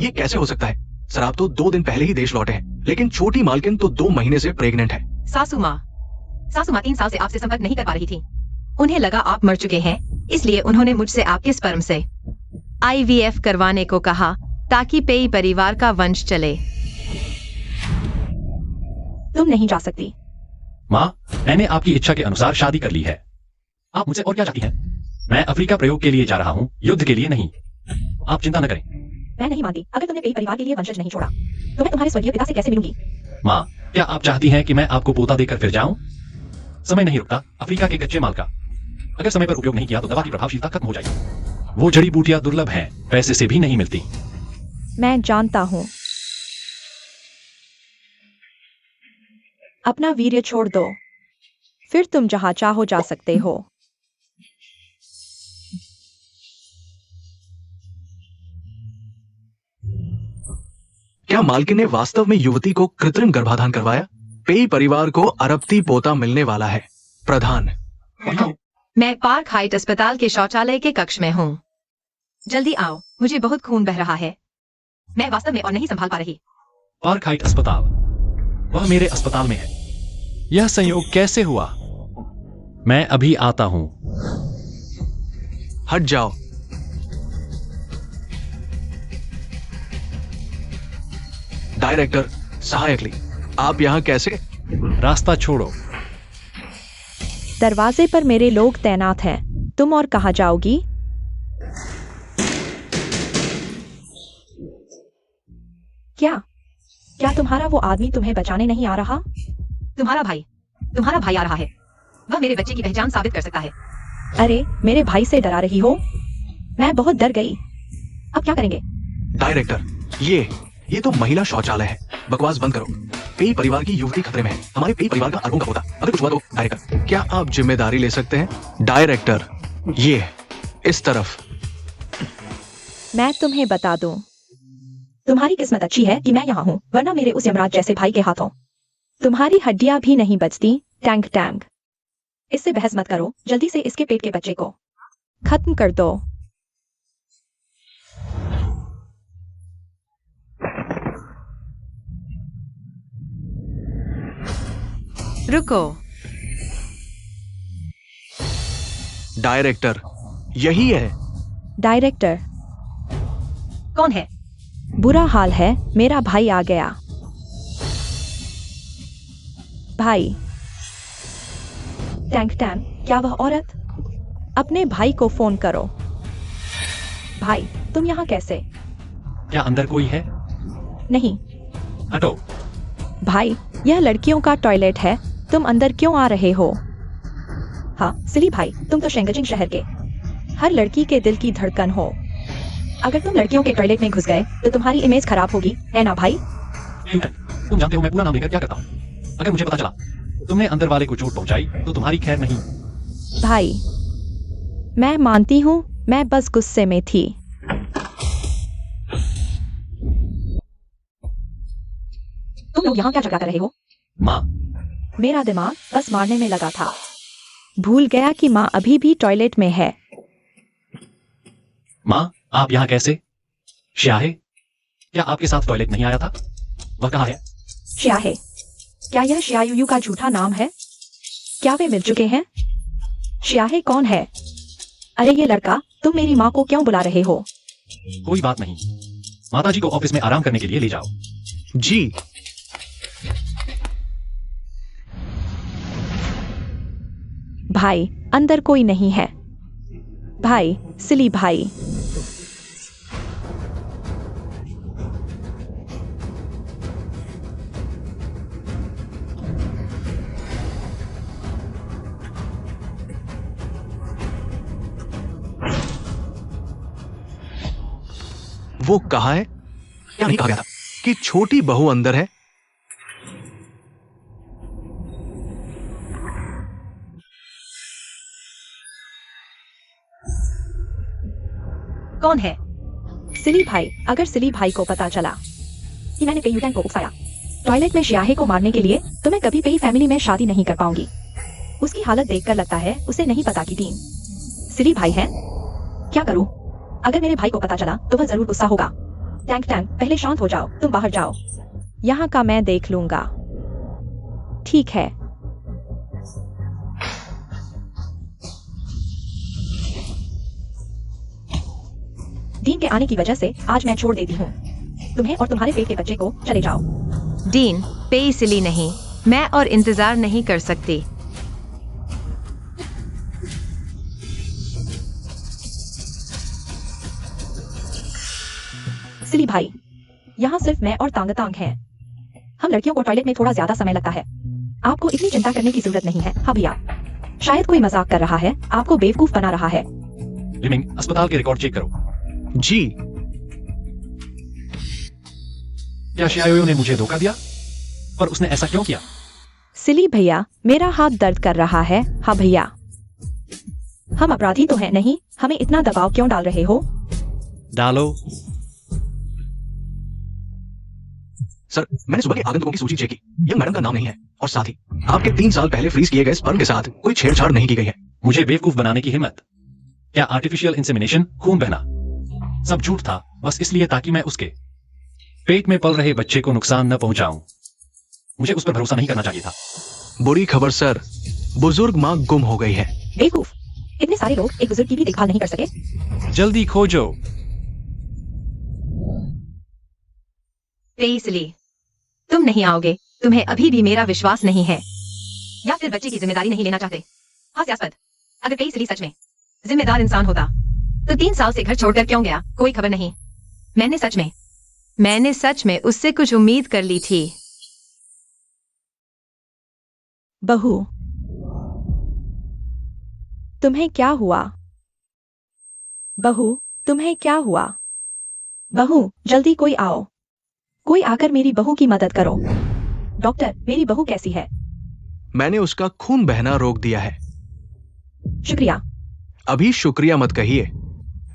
ये कैसे हो सकता है? सर, आप तो 2 दिन पहले ही देश लौटे हैं, लेकिन छोटी मालकिन तो 2 महीने से प्रेग्नेंट है। सासू माँ 3 साल से आपसे संपर्क नहीं कर पा रही थी। उन्हें लगा आप मर चुके हैं, इसलिए उन्होंने मुझसे आपके स्पर्म से IVF करवाने को कहा ताकि पेई परिवार का वंश चले। तुम नहीं जा सकती। माँ, मैंने आपकी इच्छा के अनुसार शादी कर ली है। आप मुझसे और क्या चाहती हैं? मैं अफ्रीका प्रयोग के लिए जा रहा हूँ, युद्ध के लिए नहीं। आप चिंता न करें। मैं नहीं मानती। अगर तुमने पेई परिवार के लिए वंशज नहीं छोड़ा तो मैं तुम्हारे स्वर्गीय पिता से कैसे मिलूंगी? माँ, क्या आप चाहती हैं कि मैं आपको पोता देकर फिर जाऊं? समय नहीं रुकता अफ्रीका के कच्चे माल का। अगर समय पर उपयोग नहीं किया तो दवा की प्रभावशीलता खत्म हो जाएगी। वो जड़ी बूटियां दुर्लभ हैं, पैसे से भी नहीं मिलती। मैं जानता हूँ। अपना वीर्य छोड़ दो, फिर तुम जहां चाहो जा सकते हो। क्या मालकिन ने वास्तव में युवती को कृत्रिम गर्भाधान करवाया? पेई परिवार को अरबती पोता मिलने वाला है। प्रधान। मैं पार्क हाइट अस्पताल के शौचालय के कक्ष में हूँ। जल्दी आओ, मुझे बहुत खून बह रहा है। मैं वास्तव में और नहीं संभाल पा रही। पार्क हाइट अस्पताल, वह मेरे अस्पताल में है। यह संयोग कैसे हुआ? मैं अभी आता हूं। हट जाओ। डायरेक्टर, सहायक ली, आप यहां कैसे? रास्ता छोड़ो। दरवाजे पर मेरे लोग तैनात हैं। तुम और कहाँ जाओगी? क्या तुम्हारा वो आदमी तुम्हें बचाने नहीं आ रहा? तुम्हारा भाई आ रहा है। वह मेरे बच्चे की पहचान साबित कर सकता है। अरे, मेरे भाई से डरा रही हो? मैं बहुत डर गई। अब क्या करेंगे? डायरेक्टर, ये तो महिला शौचालय है। बकवास बंद करो। पेई परिवार की युवती खतरे में है। हमारे पेई परिवार का अरबों का होता, अगर कुछ हुआ तो डायरेक्टर, क्या आप जिम्मेदारी ले सकते हैं? डायरेक्टर, ये इस तरफ। मैं तुम्हें बता दूं, तुम्हारी किस्मत अच्छी है कि मैं यहाँ हूँ, वरना मेरे उस यमराज जैसे भाई के हाथों तुम्हारी हड्डियां भी नहीं बचती। टैंक टैंक, इससे बहस मत करो, जल्दी से इसके पेट के बच्चे को खत्म कर दो। रुको। डायरेक्टर, यही है। डायरेक्टर, कौन है? बुरा हाल है, मेरा भाई आ गया। भाई। टैंक टैंक, क्या वह औरत? अपने भाई को फोन करो। भाई, तुम यहाँ कैसे? क्या अंदर कोई है? नहीं। हटो। भाई, यह लड़कियों का टॉयलेट है, तुम अंदर क्यों आ रहे हो? हाँ, सिली भाई, तुम तो शेंगजिंग शहर के हर लड़की के दिल की धड़कन हो। अगर तुम लड़कियों के टॉयलेट में घुस गए तो तुम्हारी इमेज खराब होगी, है ना भाई? तुम जानते हो मैं पूरा नाम लेकर क्या करता हूँ? अगर मुझे पता चला तुमने अंदर वाले को चोट पहुंचाई तो तुम्हारी खैर नहीं। भाई, मैं मानती हूँ, मैं बस गुस्से में थी। तुम लोग यहाँ क्या झगड़ा कर रहे हो? माँ, मेरा दिमाग बस मारने में लगा था, भूल गया कि माँ अभी भी टॉयलेट में है। माँ, आप यहाँ कैसे? श्याहे, क्या आपके साथ टॉयलेट नहीं आया था? वह कहाँ है? श्याहे, क्या यह श्यायुयु का झूठा नाम है? क्या वे मिल चुके हैं? श्याहे कौन है? अरे ये लड़का, तुम मेरी माँ को क्यों बुला रहे हो? कोई बात नहीं, माताजी को ऑफिस में आराम करने के लिए ले जाओ। जी। भाई, अंदर कोई नहीं है। भाई, सिली भाई। वो कहा है? क्या नहीं कहा गया था कि छोटी बहू अंदर है? कौन है? सिली भाई, अगर सिली भाई को पता चला कि मैंने पेई युटैंग को उकसाया टॉयलेट में श्याहे को मारने के लिए, तो मैं कभी पेई फैमिली में शादी नहीं कर पाऊंगी। उसकी हालत देखकर लगता है उसे नहीं पता कि टीम सिली भाई है। क्या करूं? अगर मेरे भाई को पता चला तो वह जरूर गुस्सा होगा। टैंक टैंक, पहले शांत हो जाओ, तुम बाहर जाओ। यहाँ का मैं देख लूंगा। ठीक है। डीन के आने की वजह से आज मैं छोड़ देती हूँ तुम्हें और तुम्हारे पेट के बच्चे को। चले जाओ। डीन, पेई सिली नहीं, मैं और इंतजार नहीं कर सकती। सिली भाई, यहाँ सिर्फ मैं और तांग तांग हैं। हम लड़कियों को टॉयलेट में थोड़ा ज्यादा समय लगता है, आपको इतनी चिंता करने की जरूरत नहीं है। हाँ भैया, शायद कोई मजाक कर रहा है, आपको बेवकूफ बना रहा है। लिमिंग, अस्पताल के रिकॉर्ड चेक करो। जी। क्या श्यायो ने मुझे धोखा दिया? पर उसने ऐसा क्यों किया? सिली भैया, मेरा हाथ दर्द कर रहा है। हाँ भैया, हम अपराधी तो हैं नहीं, हमें इतना दबाव क्यों डाल रहे हो? डालो। सर, मैंने सुबह के आगंतुकों की सूची चेक की। यंग मैडम का नाम नहीं है, और साथ ही आपके 3 साल पहले फ्रीज किए गए स्पर्म के साथ कोई छेड़छाड़ नहीं की गई है। मुझे बेवकूफ बनाने की हिम्मत? क्या आर्टिफिशियल इंसेमिनेशन, खून बहना, सब झूठ था, बस इसलिए ताकि मैं उसके पेट में पल रहे बच्चे को नुकसान न पहुंचाऊं। मुझे उस पर भरोसा नहीं करना चाहिए था। बुरी खबर सर, बुजुर्ग माँ गुम हो गई है। बेवकूफ, इतने सारे लोग एक बुजुर्ग की भी देखभाल नहीं कर सके। जल्दी खोजो। पेई सिली, तुम नहीं आओगे, तुम्हें अभी भी मेरा विश्वास नहीं है, या फिर बच्चे की जिम्मेदारी नहीं लेना चाहते? हास्यास्पद। अगर पेई सिली सच में जिम्मेदार इंसान होता तो 3 साल से घर छोड़कर क्यों गया? कोई खबर नहीं। मैंने सच में उससे कुछ उम्मीद कर ली थी। बहू, तुम्हें क्या हुआ? बहू, तुम्हें क्या हुआ? बहू, जल्दी कोई आओ, कोई आकर मेरी बहू की मदद करो। डॉक्टर, मेरी बहू कैसी है? मैंने उसका खून बहना रोक दिया है। शुक्रिया। अभी शुक्रिया मत कहिए।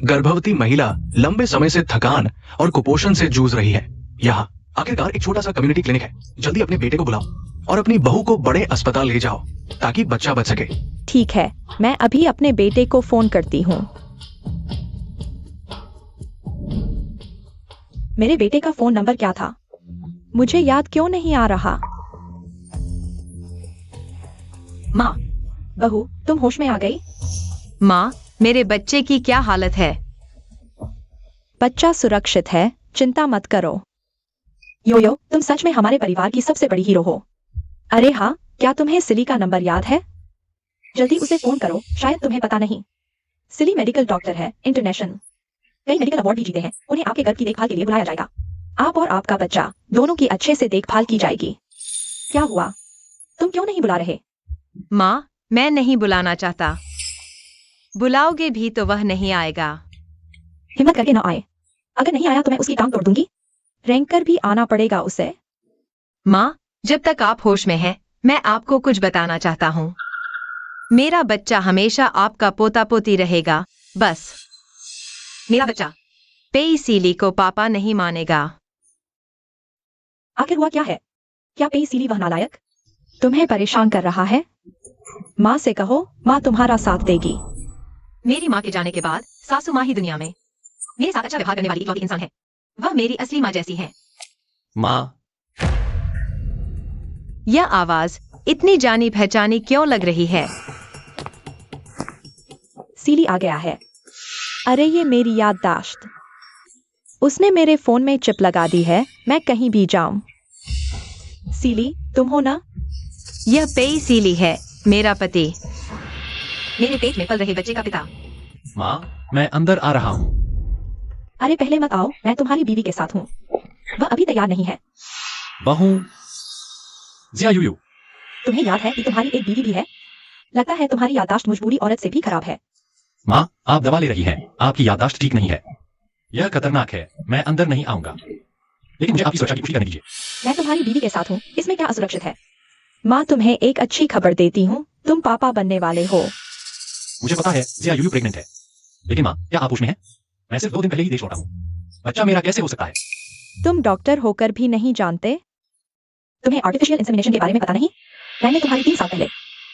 गर्भवती महिला लंबे समय से थकान और कुपोषण से जूझ रही है। यहाँ आखिरकार एक छोटा सा कम्युनिटी क्लिनिक है। जल्दी अपने बेटे को बुलाओ और अपनी बहू को बड़े अस्पताल ले जाओ ताकि बच्चा बच सके। ठीक है, मैं अभी अपने बेटे को फोन करती हूँ। मेरे बेटे का फोन नंबर क्या था? मुझे याद क्यों नहीं आ रहा? माँ, बहू, तुम होश में आ गई? माँ, मेरे बच्चे की क्या हालत है? बच्चा सुरक्षित है, चिंता मत करो। यो, तुम सच में हमारे परिवार की सबसे बड़ी हीरो हो। अरे हाँ, क्या तुम्हें सिली का नंबर याद है? जल्दी उसे फोन करो, शायद तुम्हें पता नहीं। सिली मेडिकल डॉक्टर है, इंटरनेशनल। कई मेडिकल अवार्ड भी जीते हैं। उन्हें आपके घर की देखभाल के लिए बुलाया जाएगा। आप और आपका बच्चा दोनों की अच्छे से देखभाल की जाएगी। क्या हुआ? तुम क्यों नहीं बुला रहे? माँ, मैं नहीं बुलाना चाहता। बुलाओगे भी तो वह नहीं आएगा। हिम्मत करके ना आए। अगर नहीं आया तो मैं उसकी टांग तोड़ दूंगी। रैंकर भी आना पड़ेगा उसे। माँ, जब तक आप होश में हैं, मैं आपको कुछ बताना चाहता हूँ। मेरा बच्चा हमेशा आपका पोता पोती रहेगा, बस। मेरा बच्चा पेई सीली को पापा नहीं मानेगा। आखिर हुआ क्या है? क्या पेई सीली वह नालायक तुम्हें परेशान कर रहा है? माँ से कहो, माँ तुम्हारा साथ देगी। मेरी माँ के जाने के बाद सासू माँ ही दुनिया में मेरे साथ अच्छा व्यवहार करने वाली इकलौती इंसान है। वह मेरी असली माँ जैसी है। माँ, यह आवाज इतनी जानी पहचानी क्यों लग रही है? सीली आ गया है। अरे ये मेरी याददाश्त। उसने मेरे फोन में चिप लगा दी है, मैं कहीं भी जाऊं। सीली, तुम हो ना? यह पेई सीली है, मेरा पति। मेरे पेट में पल रहे बच्चे का पिता। माँ, मैं अंदर आ रहा हूँ। अरे पहले मत आओ, मैं तुम्हारी बीवी के साथ हूँ। वह अभी तैयार नहीं है। बहू जिया यूयू, तुम्हें याद है कि तुम्हारी एक बीवी भी है? लगता है तुम्हारी याददाश्त मुझ बूढ़ी औरत से भी खराब है। माँ, आप दवा ले रही हैं। आपकी याददाश्त ठीक नहीं है। यह खतरनाक है। मैं अंदर नहीं आऊंगा। लेकिन मुझे आपकी सुरक्षा की पुष्टि करने दीजिए। मैं तुम्हारी बीवी के साथ हूँ, इसमें क्या असुरक्षित है? माँ, तुम्हें एक अच्छी खबर देती हूँ, तुम पापा बनने वाले हो। मुझे पता है जिया यूयू प्रेग्नेंट है। लेकिन माँ, क्या आप होश में हैं? मैं सिर्फ 2 दिन पहले ही देश लौटा हूँ। बच्चा मेरा कैसे हो सकता है? तुम डॉक्टर होकर भी नहीं जानते? तुम्हें आर्टिफिशियल इंसेमिनेशन के बारे में पता नहीं? मैंने तुम्हारी 3 साल पहले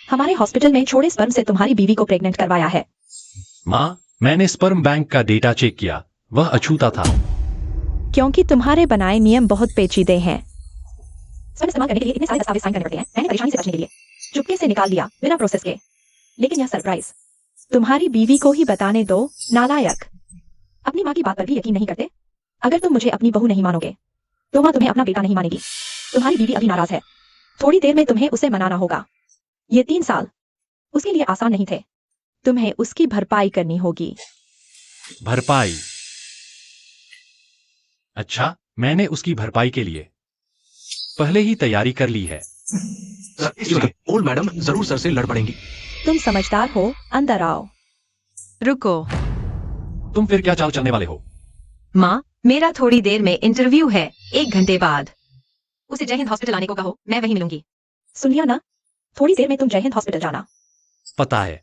हमारे हॉस्पिटल में छोड़े स्पर्म से तुम्हारी बीवी को प्रेग्नेंट करवाया है। माँ, मैंने स्पर्म बैंक का डेटा चेक किया, वह अछूता था। क्योंकि तुम्हारे बनाए नियम बहुत पेचीदे हैं। स्पर्म इस्तेमाल करने के लिए इतने सारे दस्तावेज साइन करने पड़ते हैं। मैंने परेशानी से बचने के लिए चुपके से निकाल लिया, बिना प्रोसेस के। लेकिन यह सरप्राइज तुम्हारी बीवी को ही बताने दो, नालायक। अपनी माँ की बात पर भी यकीन नहीं करते? अगर तुम मुझे अपनी बहू नहीं मानोगे तो माँ तुम्हें अपना बेटा नहीं मानेगी। तुम्हारी बीवी अभी नाराज है। थोड़ी देर में तुम्हें उसे मनाना होगा। ये 3 साल उसके लिए आसान नहीं थे। तुम्हें उसकी भरपाई करनी होगी। भरपाई? अच्छा, मैंने उसकी भरपाई के लिए पहले ही तैयारी कर ली है। सर, इस वक्त ओल्ड मैडम जरूर सर से लड़ पड़ेंगी। तुम समझदार हो, अंदर आओ। रुको। तुम फिर क्या चाल चलने वाले हो? माँ, मेरा थोड़ी देर में इंटरव्यू है, 1 घंटे बाद। उसे जय हिंद हॉस्पिटल आने को कहो, मैं वहीं मिलूंगी। सुन लिया ना? थोड़ी देर में तुम जय हिंद हॉस्पिटल जाना। पता है।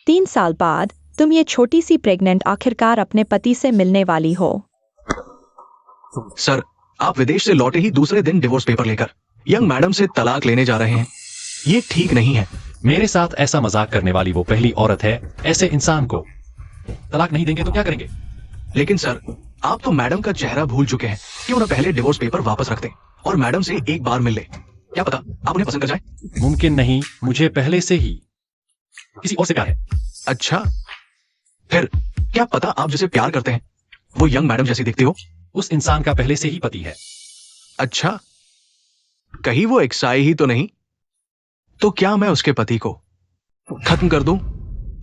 3 साल बाद तुम ये छोटी सी प्रेग्नेंट आखिरकार अपने पति से मिलने वाली हो। सर, आप विदेश से लौटे ही दूसरे दिन डिवोर्स पेपर लेकर यंग मैडम से तलाक लेने जा रहे हैं। ये ठीक नहीं है। मेरे साथ ऐसा मजाक करने वाली वो पहली औरत है। ऐसे इंसान को तलाक नहीं देंगे तो क्या करेंगे? लेकिन सर, आप तो मैडम का चेहरा भूल चुके हैं। क्यों ना पहले डिवोर्स पेपर वापस रखते और मैडम से एक बार मिल ले। क्या पता आप उन्हें पसंद कर जाए। मुमकिन नहीं, मुझे पहले से ही किसी और से प्यार है। अच्छा, फिर क्या पता आप जिसे प्यार करते हैं वो यंग मैडम जैसी दिखती हो। उस इंसान का पहले से ही पति है। अच्छा, कहीं वो एक्साई ही तो नहीं? तो क्या मैं उसके पति को खत्म कर दूं?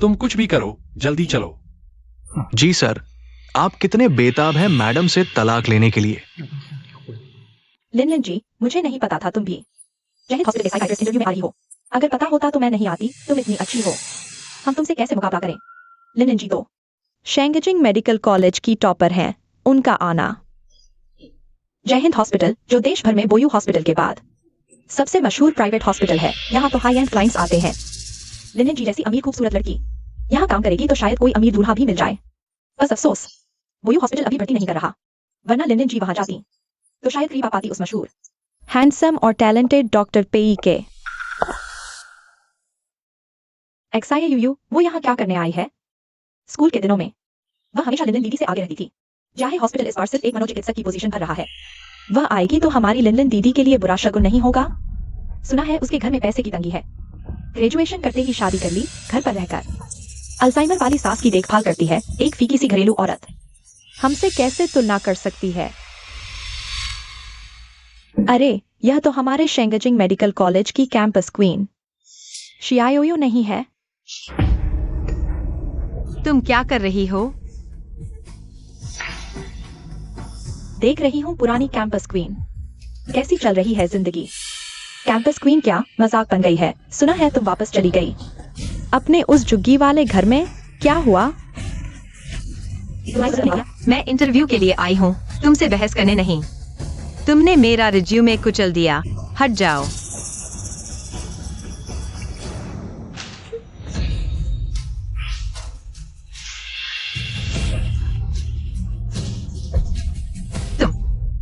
तुम कुछ भी करो, जल्दी चलो। जी सर, आप कितने बेताब हैं मैडम से तलाक लेने के लिए। लिन जी, मुझे नहीं पता था तुम भी जय हिंद हॉस्पिटल के साइकियाट्रिस्ट इंटरव्यू में आ रही हो। अगर पता होता तो मैं नहीं आती। तुम इतनी अच्छी हो, हम तुमसे कैसे मुकाबला करें? लिन जी तो शेंगजिंग मेडिकल कॉलेज की टॉपर हैं। उनका आना जय हिंद हॉस्पिटल, जो देश भर में बोयू हॉस्पिटल के बाद सबसे मशहूर प्राइवेट हॉस्पिटल है। यहाँ तो हाई एंड क्लाइंट्स आते हैं। लिनन जी जैसी अमीर खूबसूरत लड़की यहाँ काम करेगी तो शायद कोई अमीर दूल्हा भी मिल जाए। बस अफसोस, बोयू हॉस्पिटल अभी भर्ती नहीं कर रहा, वरना लिनन जी वहां जाती तो शायद करीब आ पाती उस मशहूर, हैंडसम और टैलेंटेड डॉक्टर पेई के। XIAUU वो यहाँ क्या करने आई है? स्कूल के दिनों में वह हमेशा लिनन दीदी से आगे रहती थी। चाहे हॉस्पिटल इस बार सिर्फ एक मनोचिकित्सक की पोजीशन भर रहा है, वह आएगी तो हमारी लिनन दीदी के लिए बुरा शगुन नहीं होगा। सुना है उसके घर में पैसे की तंगी है। ग्रेजुएशन करते ही शादी कर ली, घर पर रहकर अल्जाइमर वाली सास की देखभाल करती है, एक फीकी सी घरेलू औरत। हमसे कैसे तुलना कर सकती है? अरे यह तो हमारे शेंगजिंग मेडिकल कॉलेज की कैंपस क्वीन शियाओयो नहीं है? तुम क्या कर रही हो? देख रही हूँ पुरानी कैंपस क्वीन, कैसी चल रही है जिंदगी। कैंपस क्वीन क्या मजाक बन गई है? सुना है तुम वापस चली गई अपने उस झुग्गी वाले घर में। क्या हुआ? मैं इंटरव्यू के लिए आई हूँ, तुमसे बहस करने नहीं। तुमने मेरा रिज्यूमे कुचल दिया, हट जाओ।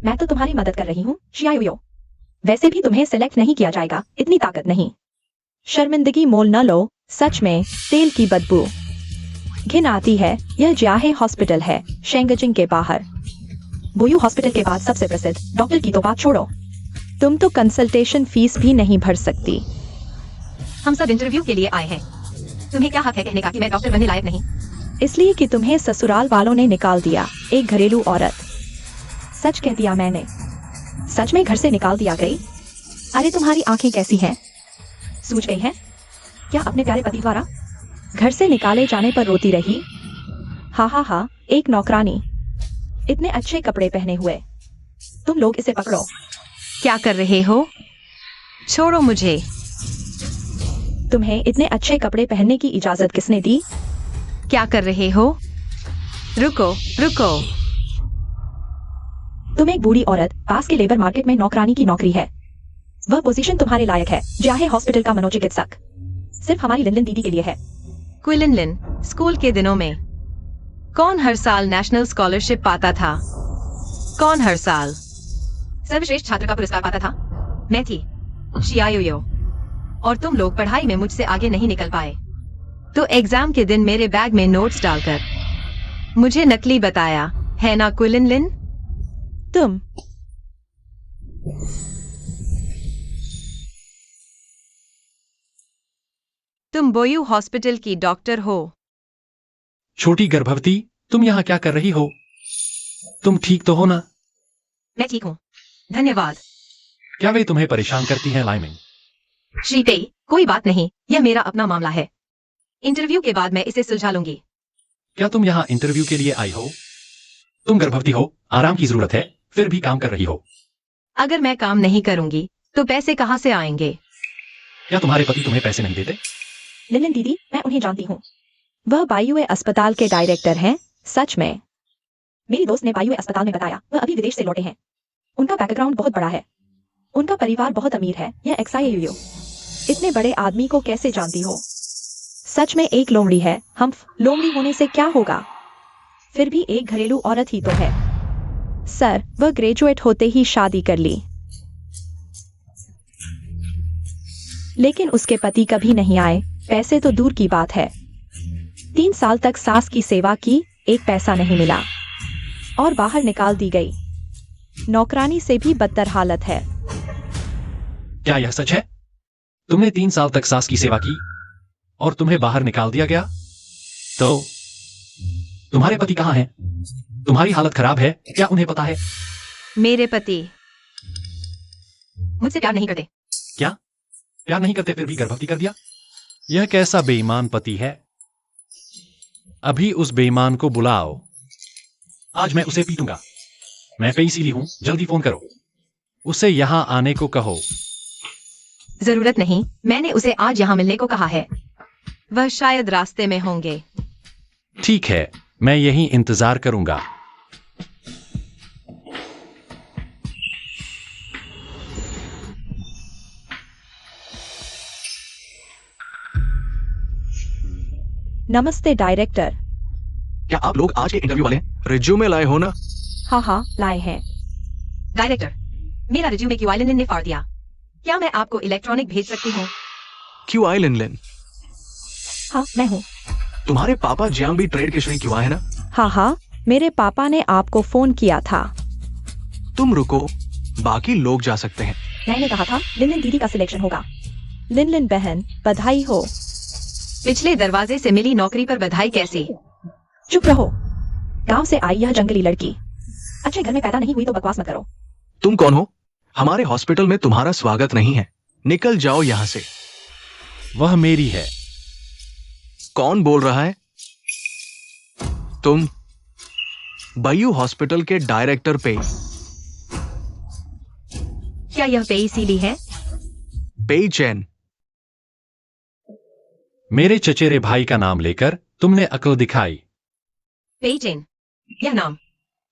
मैं तो तुम्हारी मदद कर रही हूँ शियाओयो। वैसे भी तुम्हें सिलेक्ट नहीं किया जाएगा, इतनी ताकत नहीं। शर्मिंदगी मोल न लो, सच में तेल की बदबू घिन आती है। यह जियाहे हॉस्पिटल है शेंगजिंग के बाहर। बोयू हॉस्पिटल के बाद सबसे प्रसिद्ध डॉक्टर की तो बात छोड़ो, तुम तो कंसल्टेशन फीस भी नहीं भर सकती। हम सब इंटरव्यू के लिए आए हैं, तुम्हें क्या हक है कहने का कि मैं डॉक्टर बनने लायक नहीं? इसलिए कि तुम्हें ससुराल वालों ने निकाल दिया, एक घरेलू औरत। सच कह दिया मैंने, सच में घर से निकाल दिया गई। अरे तुम्हारी आंखें कैसी हैं? सूझ गई हैं? क्या अपने प्यारे पति द्वारा घर से निकाले जाने पर रोती रही? हा, एक नौकरानी, इतने अच्छे कपड़े पहने हुए। तुम लोग इसे पकड़ो। क्या कर रहे हो? छोड़ो मुझे। तुम्हें इतने अच्छे कपड़े पहनने की इजाजत किसने दी? क्या कर रहे हो? रुको रुको। तुम एक बूढ़ी औरत, पास के लेबर मार्केट में नौकरानी की नौकरी है। वह पोजीशन तुम्हारे लायक है, जियाहे हॉस्पिटल का मनोचिकित्सक। सिर्फ हमारी लिनलिन दीदी के लिए है। क्विलिनलिन, स्कूल के दिनों में कौन हर साल नेशनल स्कॉलरशिप पाता था? कौन हर साल सर्वश्रेष्ठ छात्र का पुरस्कार पाता था? मैं थी, शियाओयो। और तुम लोग पढ़ाई में मुझसे आगे नहीं निकल पाए। तो एग्जाम के दिन मेरे बैग में नोट्स डालकर मुझे नकली बताया, है ना क्विलिनलिन? तुम बोयू हॉस्पिटल की डॉक्टर हो। छोटी गर्भवती, तुम यहाँ क्या कर रही हो? तुम ठीक तो हो ना? मैं ठीक हूँ, धन्यवाद। क्या वे तुम्हें परेशान करती हैं लाइमिंग? श्री पेई, कोई बात नहीं, यह मेरा अपना मामला है। इंटरव्यू के बाद मैं इसे सुलझा लूंगी। क्या तुम यहाँ इंटरव्यू के लिए आई हो? तुम गर्भवती हो, आराम की जरूरत है, फिर भी काम कर रही हो। अगर मैं काम नहीं करूंगी तो पैसे कहाँ से आएंगे? क्या तुम्हारे पति तुम्हें पैसे नहीं देते? लिनलिन दीदी, मैं उन्हें जानती हूँ। वह बायुए अस्पताल के डायरेक्टर हैं। सच में? मेरी दोस्त ने बायुए अस्पताल में बताया, वह अभी विदेश से लौटे हैं। उनका बैकग्राउंड बहुत बड़ा है, उनका परिवार बहुत अमीर है। यह XIAUU, इतने बड़े आदमी को कैसे जानती हो? सच में एक लोमड़ी है। हम लोमड़ी होने से क्या होगा, फिर भी एक घरेलू औरत ही तो है। सर, वह ग्रेजुएट होते ही शादी कर ली, लेकिन उसके पति कभी नहीं आए। पैसे तो दूर की बात है, 3 साल तक सास की सेवा की, एक पैसा नहीं मिला और बाहर निकाल दी गई। नौकरानी से भी बदतर हालत है। क्या यह सच है? तुमने 3 साल तक सास की सेवा की और तुम्हें बाहर निकाल दिया गया? तो तुम्हारे पति कहाँ हैं? तुम्हारी हालत खराब है, क्या उन्हें पता है? मेरे पति मुझसे प्यार नहीं करते। क्या प्यार नहीं करते, फिर भी गर्भवती कर दिया? यह कैसा बेईमान पति है? अभी उस बेईमान को बुलाओ, आज मैं उसे पीटूंगा। मैं पे इसीलिए हूं, जल्दी फोन करो, उसे यहां आने को कहो। जरूरत नहीं, मैंने उसे आज यहाँ मिलने को कहा है। वह शायद रास्ते में होंगे। ठीक है, मैं यहीं इंतजार करूंगा। नमस्ते डायरेक्टर। क्या आप लोग आज के इंटरव्यू वाले हैं? रिज्यूमे लाए हो ना? हाँ लाए हैं। डायरेक्टर, मेरा रिज्यूमे क्यूआई लिनलिन ने फाड़ दिया। क्या मैं आपको इलेक्ट्रॉनिक भेज सकती हूँ? क्यूआई लिनलिन? हाँ मैं हूँ। तुम्हारे पापा जियांग भी ट्रेड के श्री क्यूआई है ना? हाँ मेरे पापा ने आपको फोन किया था। तुम रुको, बाकी लोग जा सकते हैं। मैंने कहा था लिनलिन दीदी का सिलेक्शन होगा। लिनलिन बहन, बधाई हो। पिछले दरवाजे से मिली नौकरी पर बधाई कैसी? चुप रहो। गांव से आई यह जंगली लड़की अच्छे घर में पैदा नहीं हुई तो बकवास मत करो। तुम कौन हो? हमारे हॉस्पिटल में तुम्हारा स्वागत नहीं है, निकल जाओ यहाँ से। वह मेरी है। कौन बोल रहा है? तुम बयू हॉस्पिटल के डायरेक्टर पे? क्या यह पेई सीली है? पेई चैन। मेरे चचेरे भाई का नाम लेकर तुमने अक्ल दिखाई। पेई चेन, यह नाम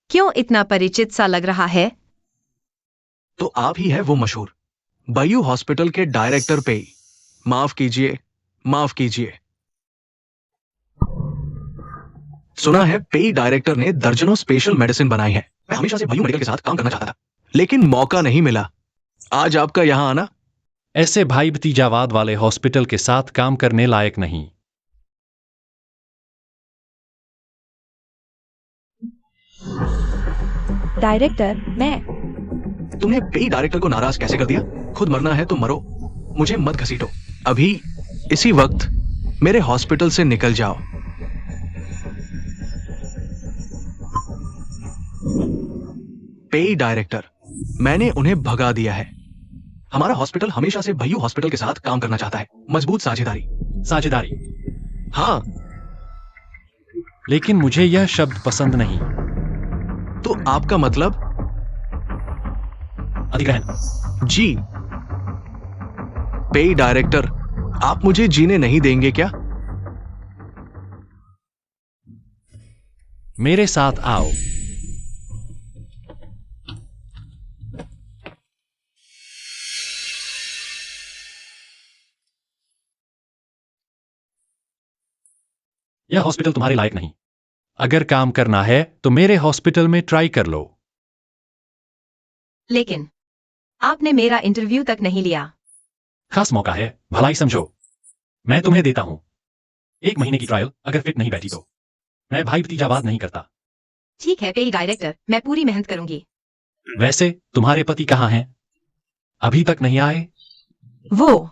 क्यों इतना परिचित सा लग रहा है? तो आप ही है वो मशहूर बयू हॉस्पिटल के डायरेक्टर पे? माफ कीजिए, माफ कीजिए। सुना है पेई डायरेक्टर ने दर्जनों स्पेशल मेडिसिन बनाई है। मैं हमेशा से बयू मेडिकल के साथ काम करना चाहता था, लेकिन मौका नहीं मिला। आज आपका यहां आना ऐसे भाई भतीजावाद वाले हॉस्पिटल के साथ काम करने लायक नहीं। डायरेक्टर, मैं। तुमने पेई डायरेक्टर को नाराज कैसे कर दिया? खुद मरना है तो मरो, मुझे मत घसीटो। अभी इसी वक्त मेरे हॉस्पिटल से निकल जाओ। पेई डायरेक्टर, मैंने उन्हें भगा दिया है। हमारा हॉस्पिटल हमेशा से भयू हॉस्पिटल के साथ काम करना चाहता है। मजबूत साझेदारी। साझेदारी? हाँ। लेकिन मुझे यह शब्द पसंद नहीं। तो आपका मतलब? अधिग्रहण। जी। पेई डायरेक्टर, आप मुझे जीने नहीं देंगे क्या? मेरे साथ आओ। यह हॉस्पिटल तुम्हारे लायक नहीं। अगर काम करना है तो मेरे हॉस्पिटल में ट्राई कर लो। लेकिन आपने मेरा इंटरव्यू तक नहीं लिया। खास मौका है, भलाई समझो। मैं तुम्हें देता हूं 1 महीने की ट्रायल। अगर फिट नहीं बैठी तो मैं भाई भतीजावाद नहीं करता। ठीक है पेई डायरेक्टर, मैं पूरी मेहनत करूंगी। वैसे तुम्हारे पति कहाँ हैं? अभी तक नहीं आए? वो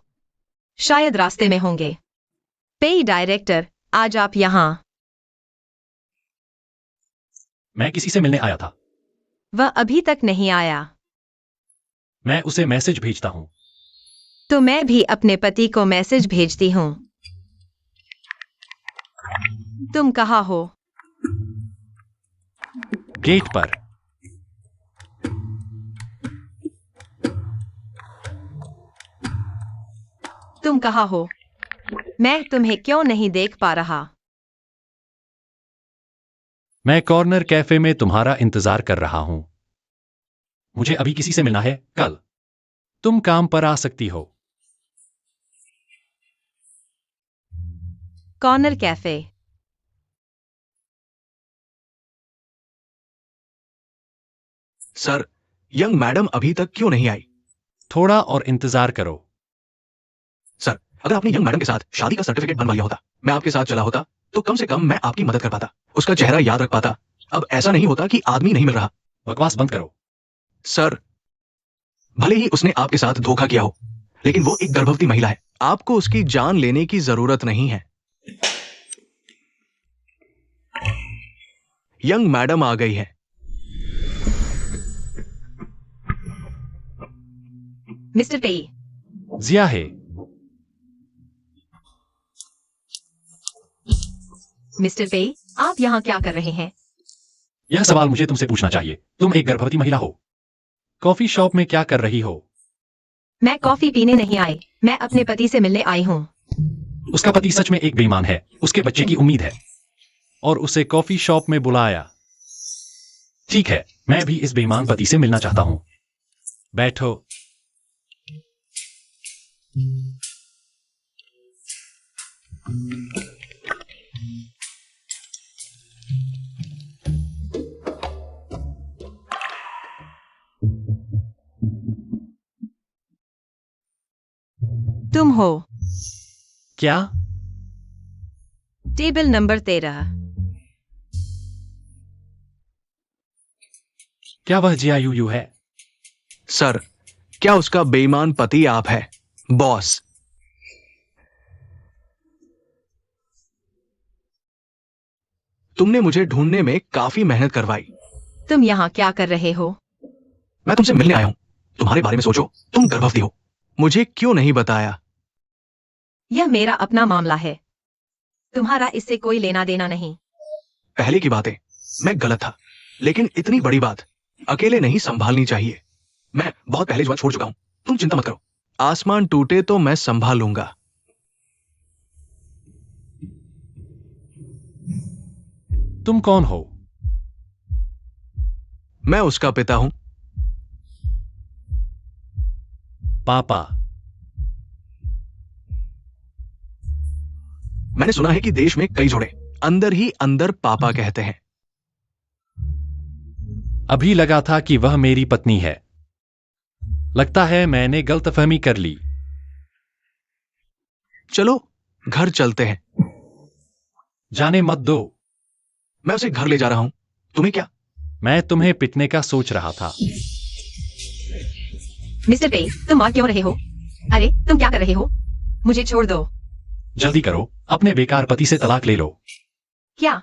शायद रास्ते में होंगे। पेई डायरेक्टर, आज आप यहाँ। मैं किसी से मिलने आया था। वह अभी तक नहीं आया। मैं उसे मैसेज भेजता हूं। तो मैं भी अपने पति को मैसेज भेजती हूँ। तुम कहाँ हो? गेट पर। तुम कहाँ हो? मैं तुम्हें क्यों नहीं देख पा रहा? मैं कॉर्नर कैफे में तुम्हारा इंतजार कर रहा हूं। मुझे अभी किसी से मिलना है। कल तुम काम पर आ सकती हो। Corner cafe. Sir, young madam अभी तक क्यों नहीं आई? थोड़ा और इंतजार करो। सर, अगर आपने यंग मैडम के साथ शादी का सर्टिफिकेट बनवा लिया होता, मैं आपके साथ चला होता, तो कम से कम मैं आपकी मदद कर पाता, उसका चेहरा याद रख पाता। अब ऐसा नहीं होता कि आदमी नहीं मिल रहा। बकवास बंद करो। सर, भले ही उसने आपके साथ धोखा किया हो, लेकिन वो एक गर्भवती महिला है। आपको उसकी जान लेने की जरूरत नहीं है। यंग मैडम आ गई है। मिस्टर पेई। जिया है। मिस्टर पेई, आप यहाँ क्या कर रहे हैं? यह सवाल मुझे तुमसे पूछना चाहिए। तुम एक गर्भवती महिला हो। कॉफी शॉप में क्या कर रही हो? मैं कॉफी पीने नहीं आई, मैं अपने पति से मिलने आई हूँ। उसका पति सच में एक बेईमान है। उसके बच्चे की उम्मीद है और उसे कॉफी शॉप में बुलाया। ठीक है, मैं भी इस बेईमान पति से मिलना चाहता हूं। बैठो। तुम हो। क्या? Table number 13। क्या वह जियायू है? सर, क्या उसका बेईमान पति आप है, बॉस? तुमने मुझे ढूंढने में काफी मेहनत करवाई। तुम यहाँ क्या कर रहे हो? मैं तुमसे मिलने आया हूं। तुम्हारे बारे में सोचो, तुम गर्भवती हो। मुझे क्यों नहीं बताया? यह मेरा अपना मामला है, तुम्हारा इससे कोई लेना देना नहीं। पहले की बातें मैं गलत था, लेकिन इतनी बड़ी बात अकेले नहीं संभालनी चाहिए। मैं बहुत पहले जुआ छोड़ चुका हूं, तुम चिंता मत करो। आसमान टूटे तो मैं संभाल लूंगा। तुम कौन हो? मैं उसका पिता हूं। पापा। मैंने सुना है कि देश में कई जोड़े अंदर ही अंदर पापा कहते हैं। अभी लगा था कि वह मेरी पत्नी है। लगता है मैंने गलतफहमी कर ली। चलो घर चलते हैं। जाने मत दो। मैं उसे घर ले जा रहा हूं, तुम्हें क्या? मैं तुम्हें पिटने का सोच रहा था। मिस्टर पे, तुम मार क्यों रहे हो? अरे तुम क्या कर रहे हो? मुझे छोड़ दो। जल्दी करो, अपने बेकार पति से तलाक ले लो। क्या?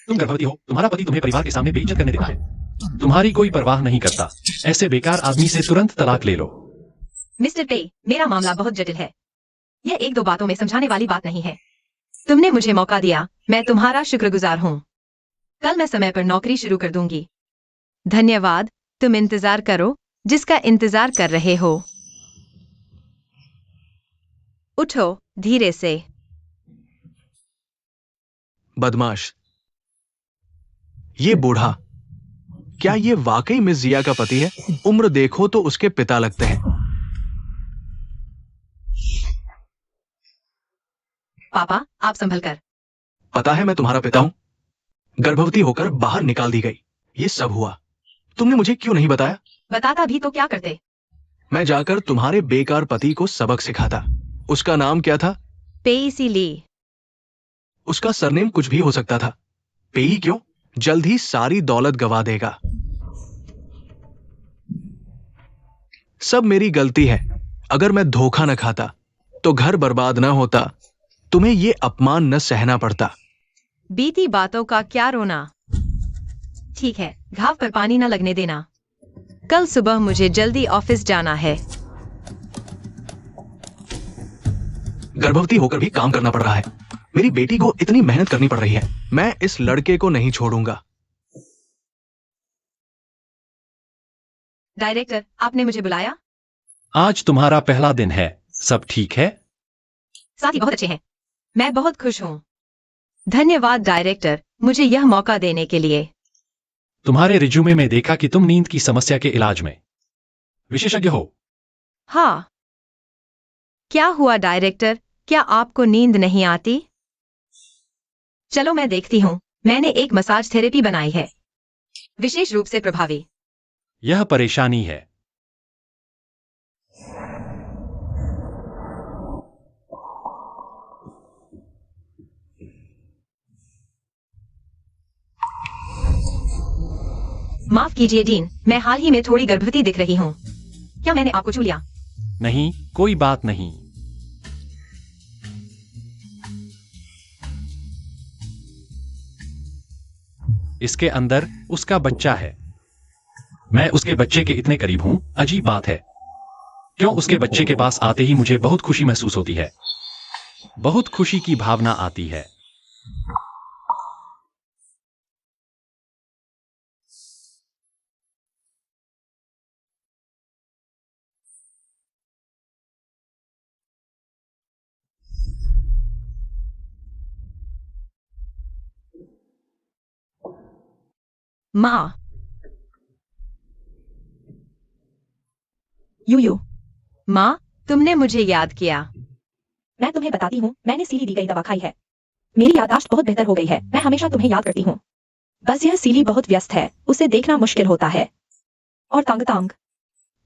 तुम गर्भवती हो, तुम्हारा पति तुम्हें परिवार के सामने बेइज्जत करने देता है। तुम्हारी कोई परवाह नहीं करता। ऐसे बेकार आदमी से तुरंत तलाक ले लो। मिस्टर पे, मेरा मामला बहुत जटिल है। यह एक दो बातों में समझाने वाली बात नहीं है। तुमने मुझे मौका दिया, मैं तुम्हारा शुक्रगुजार हूँ। कल मैं समय पर नौकरी शुरू कर दूंगी। धन्यवाद। तुम इंतजार करो, जिसका इंतजार कर रहे हो। उठो धीरे से। बदमाश। ये बूढ़ा, क्या ये वाकई मिस जिया का पति है? उम्र देखो तो उसके पिता लगते हैं। पापा, आप संभल कर। पता है मैं तुम्हारा पिता हूं। गर्भवती होकर बाहर निकाल दी गई, ये सब हुआ। तुमने मुझे क्यों नहीं बताया? बताता भी तो क्या करते? मैं जाकर तुम्हारे बेकार पति को सबक सिखाता। उसका नाम क्या था? पेइसी ली। उसका सरनेम कुछ भी हो सकता था। पेई क्यों? जल्द ही सारी दौलत गवा देगा। सब मेरी गलती है। अगर मैं धोखा न खाता तो घर बर्बाद न होता, तुम्हें ये अपमान न सहना पड़ता। बीती बातों का क्या रोना। ठीक है, घाव पर पानी न लगने देना। कल सुबह मुझे जल्दी ऑफिस जाना है। गर्भवती होकर भी काम करना पड़ रहा है। मेरी बेटी को इतनी मेहनत करनी पड़ रही है। मैं इस लड़के को नहीं छोड़ूंगा। डायरेक्टर, आपने मुझे बुलाया? आज तुम्हारा पहला दिन है, सब ठीक है? साथी बहुत अच्छे हैं। मैं बहुत खुश हूँ। धन्यवाद डायरेक्टर, मुझे यह मौका देने के लिए। तुम्हारे रिज्यूमे में देखा कि तुम नींद की समस्या के इलाज में विशेषज्ञ हो। हाँ। क्या हुआ डायरेक्टर, क्या आपको नींद नहीं आती? चलो मैं देखती हूँ। मैंने एक मसाज थेरेपी बनाई है, विशेष रूप से प्रभावी। यह परेशानी है। माफ कीजिए डीन, मैं हाल ही में थोड़ी गर्भवती दिख रही हूँ। क्या मैंने आपको छू लिया? नहीं, कोई बात नहीं। इसके अंदर उसका बच्चा है। मैं उसके बच्चे के इतने करीब हूं, अजीब बात है। क्यों उसके बच्चे के पास आते ही मुझे बहुत खुशी महसूस होती है। बहुत खुशी की भावना आती है। माँ। यू माँ, तुमने मुझे याद किया। मैं तुम्हें बताती हूँ, मैंने सीली दी गई दवा खाई है। मेरी याददाश्त बहुत बेहतर हो गई है। मैं हमेशा तुम्हें याद करती हूँ। बस यह सीली बहुत व्यस्त है, उसे देखना मुश्किल होता है। और तंग तंग।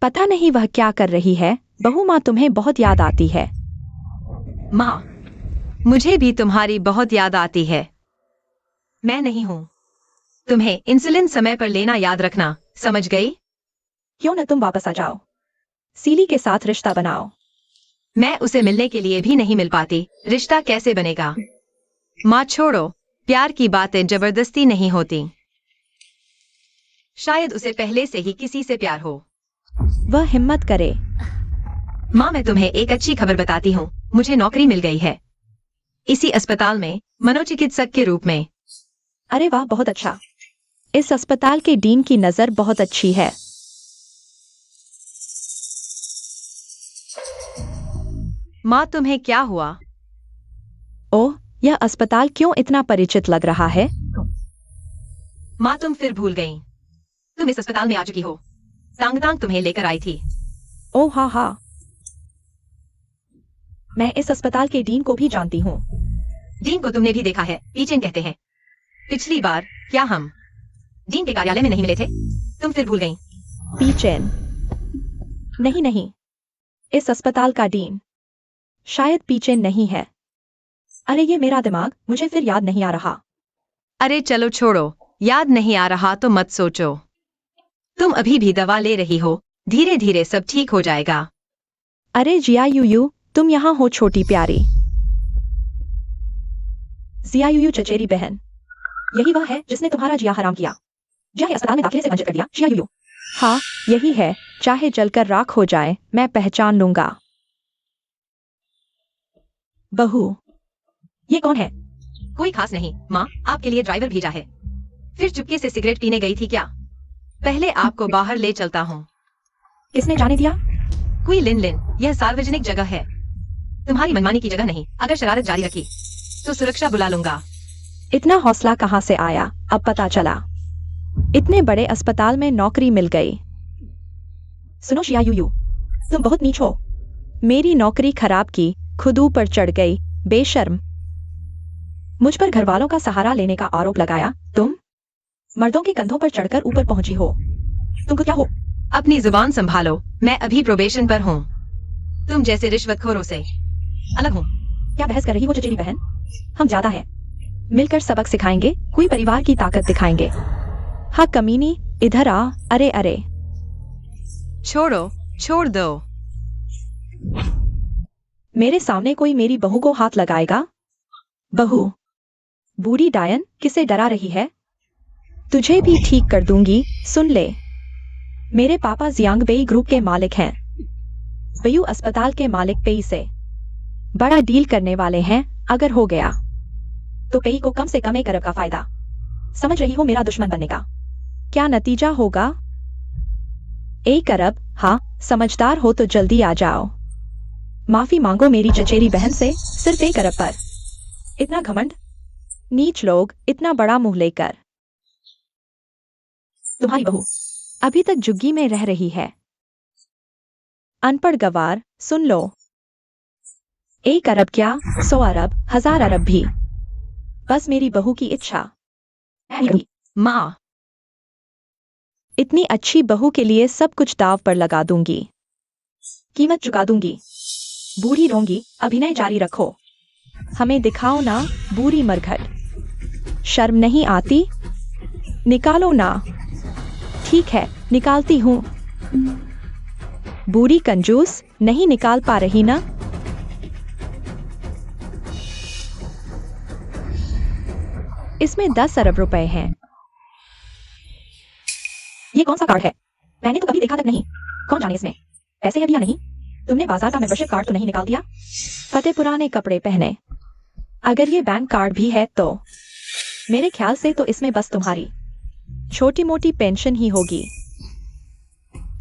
पता नहीं वह क्या कर रही है। बहू माँ तुम्हें बहुत याद आती है। माँ, मुझे भी तुम्हारी बहुत याद आती है। मैं नहीं हूँ। तुम्हें इंसुलिन समय पर लेना याद रखना, समझ गई? क्यों न तुम वापस आ जाओ, सीली के साथ रिश्ता बनाओ। मैं उसे मिलने के लिए भी नहीं मिल पाती, रिश्ता कैसे बनेगा? माँ छोड़ो, प्यार की बातें जबरदस्ती नहीं होती। शायद उसे पहले से ही किसी से प्यार हो। वह हिम्मत करे। माँ, मैं तुम्हें एक अच्छी खबर बताती हूँ, मुझे नौकरी मिल गई है। इसी अस्पताल में, मनोचिकित्सक के रूप में। अरे वाह, बहुत अच्छा। इस अस्पताल के डीन की नजर बहुत अच्छी है। माँ तुम्हें क्या हुआ? ओह, यह अस्पताल क्यों इतना परिचित लग रहा है? माँ, तुम फिर भूल गई। तुम इस अस्पताल में आ चुकी हो। तांग तांग तुम्हें लेकर आई थी। ओह हाँ हाँ, मैं इस अस्पताल के डीन को भी जानती हूँ। डीन को तुमने भी देखा है, पीचेन कहते हैं। पिछली बार क्या हम डीन के कार्यालय में नहीं मिले थे? तुम फिर भूल गई। पीचेन? नहीं नहीं, इस अस्पताल का डीन शायद पीचेन नहीं है। अरे ये मेरा दिमाग, मुझे फिर याद नहीं आ रहा। अरे चलो छोड़ो, याद नहीं आ रहा तो मत सोचो। तुम अभी भी दवा ले रही हो, धीरे धीरे सब ठीक हो जाएगा। अरे जिया यूयू, तुम यहाँ हो छोटी प्यारी। जिया यूयू चचेरी बहन, यही वह है जिसने तुम्हारा जिया हराम किया, जिया अस्पताल में दाखिले से वंचित कर दिया। जिया यूयू। हाँ यही है, चाहे जलकर राख हो जाए मैं पहचान लूंगा। बहू, ये कौन है? कोई खास नहीं माँ, आपके लिए ड्राइवर भेजा है। फिर चुपके से सिगरेट पीने गई थी क्या? पहले आपको बाहर ले चलता हूँ। किसने जाने दिया? कोई लिन लिन, यह सार्वजनिक जगह है, तुम्हारी मनमानी की जगह नहीं। अगर शरारत जारी रखी तो सुरक्षा बुला लूंगा। इतना हौसला कहाँ से आया? अब पता चला, इतने बड़े अस्पताल में नौकरी मिल गई। सुनो शिया यूयू, तुम बहुत नीच हो। मेरी नौकरी खराब की, खुद ऊपर चढ़ गई, बेशर्म। मुझ पर घरवालों का सहारा लेने का आरोप लगाया। तुम मर्दों के कंधों पर चढ़कर ऊपर पहुंची हो। तुमको क्या हो? अपनी जुबान संभालो, मैं अभी प्रोबेशन पर हूँ। तुम जैसे रिश्वतखोरों से अलग हूँ। क्या बहस कर रही हो चचेरी बहन? हम ज्यादा हैं, मिलकर सबक सिखाएंगे, कोई परिवार की ताकत दिखाएंगे। हाँ कमीनी, इधर आ। अरे अरे, छोड़ो, छोड़ दो। मेरे सामने कोई मेरी बहू को हाथ लगाएगा? बहू, बूढ़ी डायन, किसे डरा रही है? तुझे भी ठीक कर दूंगी, सुन ले। मेरे पापा जियांग बेई ग्रुप के मालिक हैं। बेयू अस्पताल के मालिक पेई से बड़ा डील करने वाले हैं। अगर हो गया तो पेई को कम से कम 1 अरब का फायदा। समझ रही हो मेरा दुश्मन बनने का क्या नतीजा होगा? 1 अरब? हाँ, समझदार हो तो जल्दी आ जाओ। माफी मांगो मेरी चचेरी बहन से, सिर्फ 1 अरब पर। इतना घमंड, नीच लोग, इतना बड़ा मुंह लेकर। तुम्हारी बहू अभी तक झुग्गी में रह रही है। अनपढ़ गवार, सुन लो। 1 अरब क्या, 100 अरब, 1000 अरब भी, बस मेरी बहू की इच्छा। माँ, इतनी अच्छी बहू के लिए सब कुछ दाव पर लगा दूंगी, कीमत चुका दूंगी। बूढ़ी रोंगी, अभिनय जारी रखो। हमें दिखाओ ना, बूढ़ी मरघट। शर्म नहीं आती? निकालो ना। ठीक है, निकालती हूँ। बूढ़ी कंजूस, नहीं निकाल पा रही ना? इसमें 10 अरब रुपए हैं। ये कौन सा कार्ड है? मैंने तो कभी देखा तक नहीं। कौन जाने इसमें पैसे है या नहीं? तुमने बाजार का मेंबरशिप कार्ड तो नहीं निकाल दिया? फटे पुराने कपड़े पहने। अगर ये बैंक कार्ड भी है तो मेरे ख्याल से तो इसमें बस तुम्हारी छोटी मोटी पेंशन ही होगी।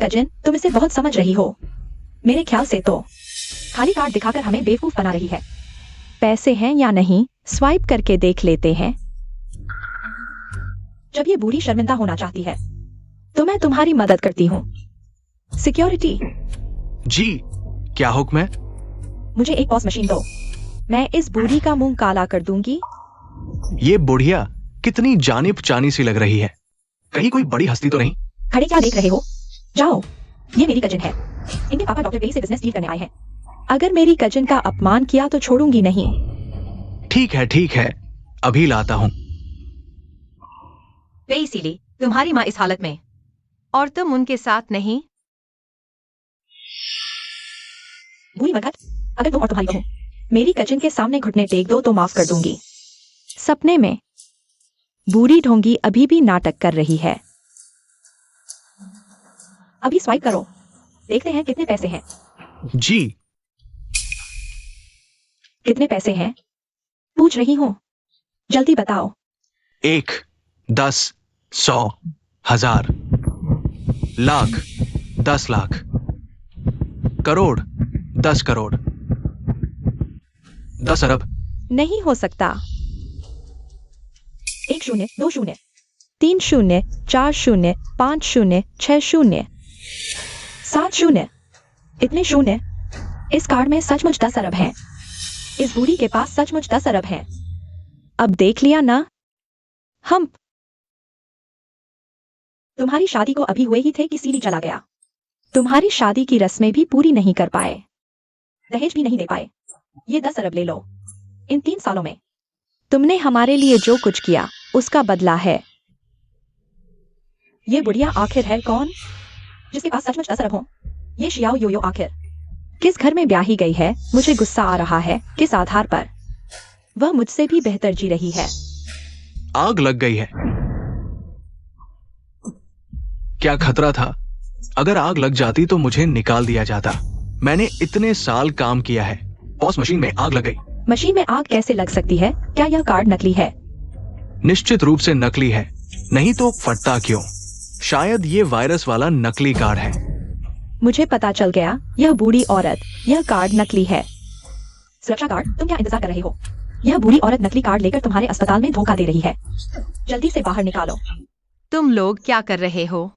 कजिन, तुम इसे बहुत समझ रही हो। मेरे ख्याल से तो खाली कार्ड दिखाकर हमें बेवकूफ बना रही है। पैसे हैं या नहीं, स्वाइप करके देख लेते हैं। जब ये बूढ़ी शर्मिंदा होना चाहती है तो मैं तुम्हारी मदद करती हूँ। सिक्योरिटी। जी, क्या हुक्म है? मुझे एक पॉस मशीन दो, मैं इस बूढ़ी का मुंह काला कर दूंगी। ये बुढ़िया कितनी जानी पहचानी सी लग रही है, कहीं कोई बड़ी हस्ती तो नहीं? खड़े क्या देख रहे हो? जाओ, ये मेरी कजिन है। इनके पापा डॉक्टर बेई से बिजनेस डील करने आए हैं। अगर मेरी कजिन का अपमान किया तो छोड़ूंगी नहीं। ठीक है, अभी लाता हूँ। वे इसीलिए तुम्हारी माँ इस हालत में, और तुम उनके साथ नहीं। बुरी मगत, अगर तुम और तुम्हारी बहू मेरी कजिन के सामने घुटने टेक दो तो माफ कर दूंगी। सपने में बूढ़ी ढोंगी अभी भी नाटक कर रही है। अभी स्वाइप करो, देखते हैं कितने पैसे हैं। जी, कितने पैसे हैं? पूछ रही हूँ, जल्दी बताओ। 1, 10, 100, 1000, लाख, 10 लाख, करोड़, 10 करोड़, 10 अरब। नहीं हो सकता। 1 0 2 0 3 0 4 0 5 0 6 0 7 0। इतने शून्य? इस कार्ड में सचमुच 10 अरब हैं। इस बूढ़ी के पास सचमुच 10 अरब हैं। अब देख लिया ना, हम तुम्हारी शादी को अभी हुए ही थे कि सीडी चला गया। तुम्हारी शादी की रस्में भी पूरी नहीं कर पाए। दहेज भी नहीं दे पाए। ये 10 अरब ले लो। इन 3 सालों में तुमने हमारे लिए जो कुछ किया उसका बदला है। ये बुढ़िया आखिर है कौन जिसके पास सचमुच 10 अरब हो? ये शियाओ योयो आखिर किस घर में ब्याही गई है? मुझे गुस्सा आ रहा है। किस आधार पर? वह मुझसे भी बेहतर जी रही है। आग लग गई है। क्या खतरा था? अगर आग लग जाती तो मुझे निकाल दिया जाता। मैंने इतने साल काम किया है। पॉस मशीन में आग लग गई। मशीन में आग कैसे लग सकती है? क्या यह कार्ड नकली है? निश्चित रूप से नकली है, नहीं तो फटता क्यों? शायद ये वायरस वाला नकली कार्ड है। मुझे पता चल गया, यह बूढ़ी औरत, यह कार्ड नकली है। सुरक्षा कार्ड, तुम क्या इंतजार कर रहे हो? यह बूढ़ी औरत नकली कार्ड लेकर तुम्हारे अस्पताल में धोखा दे रही है। जल्दी से बाहर निकालो। तुम लोग क्या कर रहे हो?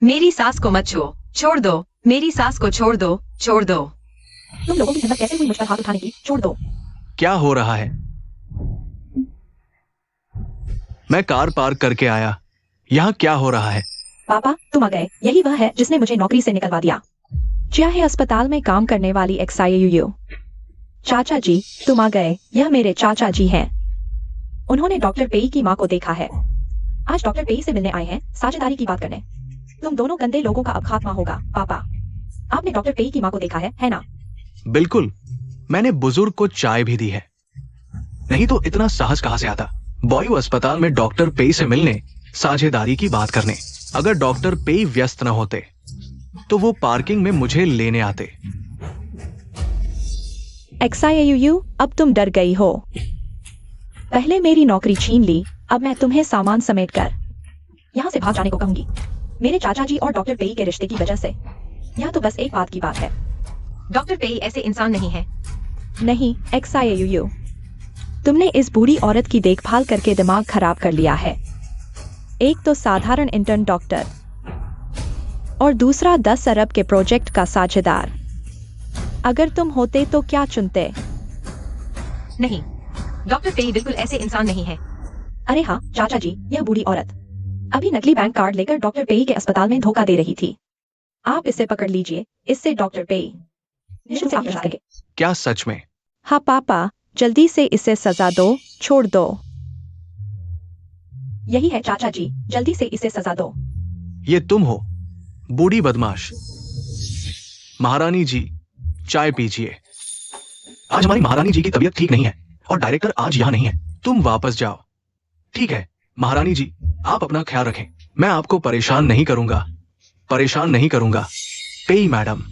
मेरी सास को मत छुओ, छोड़ दो। मेरी सास को छोड़ दो, छोड़ दो। तुम लोगों की हिम्मत कैसे हुई मुझ पर हाथ उठाने की? छोड़ दो। क्या हो रहा है? मैं कार पार्क करके आया। यहाँ क्या हो रहा है? पापा, तुम आ गए। यही वह है जिसने मुझे नौकरी से निकलवा दिया। चाहे अस्पताल में काम करने वाली XIUU। चाचा जी, तुम आ गए। यह मेरे चाचा जी हैं। उन्होंने डॉक्टर पेई की माँ को देखा है। आज डॉक्टर पेई से मिलने आए हैं, साझेदारी की बात करने। तुम दोनों गंदे लोगों का अब खात्मा होगा। पापा, आपने डॉक्टर पेई की माँ को देखा है ना? बिल्कुल, मैंने बुजुर्ग को चाय भी दी है। नहीं तो इतना साहस कहां से आता? बॉयू अस्पताल में डॉक्टर पेई से मिलने, साझेदारी की बात करने। अगर डॉक्टर पेई व्यस्त न होते तो वो पार्किंग में मुझे लेने आते। XIUU, अब तुम डर गई हो। पहले मेरी नौकरी छीन ली, अब मैं तुम्हें सामान समेट कर यहाँ से भाग जाने को कहूंगी। मेरे चाचा जी और डॉक्टर पेई के रिश्ते की वजह से। यह तो बस एक बात की बात है। डॉक्टर पेई ऐसे इंसान नहीं है। नहीं, XIUU, तुमने इस बूढ़ी औरत की देखभाल करके दिमाग खराब कर लिया है। एक तो साधारण इंटर्न डॉक्टर और दूसरा 10 अरब के प्रोजेक्ट का साझेदार। अगर तुम होते तो क्या चुनते? नहीं, डॉक्टर पेई बिल्कुल ऐसे इंसान नहीं है। अरे हाँ चाचा जी, यह बूढ़ी औरत अभी नकली बैंक कार्ड लेकर डॉक्टर पेई के अस्पताल में धोखा दे रही थी। आप इसे पकड़ लीजिए। इससे डॉक्टर पेई निश्चित से आपके साथ रहेंगे। क्या सच में? हाँ पापा, जल्दी से इसे सजा दो, छोड़ दो। यही है चाचा जी, जल्दी से इसे सजा दो। ये तुम हो, बूढ़ी बदमाश। महारानी जी, चाय पीजिए। आज हमारी महारानी जी की तबीयत ठीक नहीं है और डायरेक्टर आज यहाँ नहीं है। तुम वापस जाओ। ठीक है महारानी जी, आप अपना ख्याल रखें। मैं आपको परेशान नहीं करूंगा। परेशान नहीं करूंगा। पेई मैडम,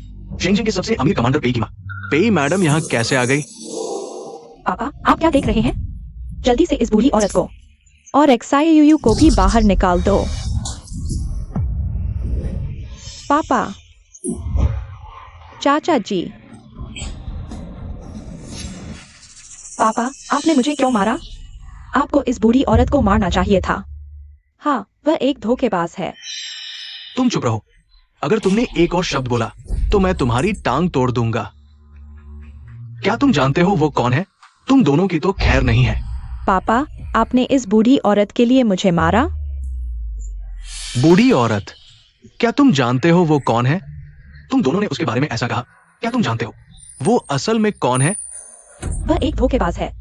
शेंगजिंग के सबसे अमीर कमांडर पेई की माँ। पेई मैडम यहाँ कैसे आ गई? पापा, आप क्या देख रहे हैं? जल्दी से इस बूढ़ी औरत को और XIUU को भी बाहर निकाल दो। पापा, चाचा जी। पापा, आपने मुझे क्यों मारा? आपको इस बूढ़ी औरत को मारना चाहिए था। हाँ, वह एक धोखेबाज है। तुम चुप रहो। अगर तुमने एक और शब्द बोला तो मैं तुम्हारी टांग तोड़ दूंगा। क्या तुम जानते हो वो कौन है? तुम दोनों की तो खैर नहीं है। पापा, आपने इस बूढ़ी औरत के लिए मुझे मारा? बूढ़ी औरत? क्या तुम जानते हो वो कौन है? तुम दोनों ने उसके बारे में ऐसा कहा। क्या तुम जानते हो वो असल में कौन है? वह एक धोखेबाज है।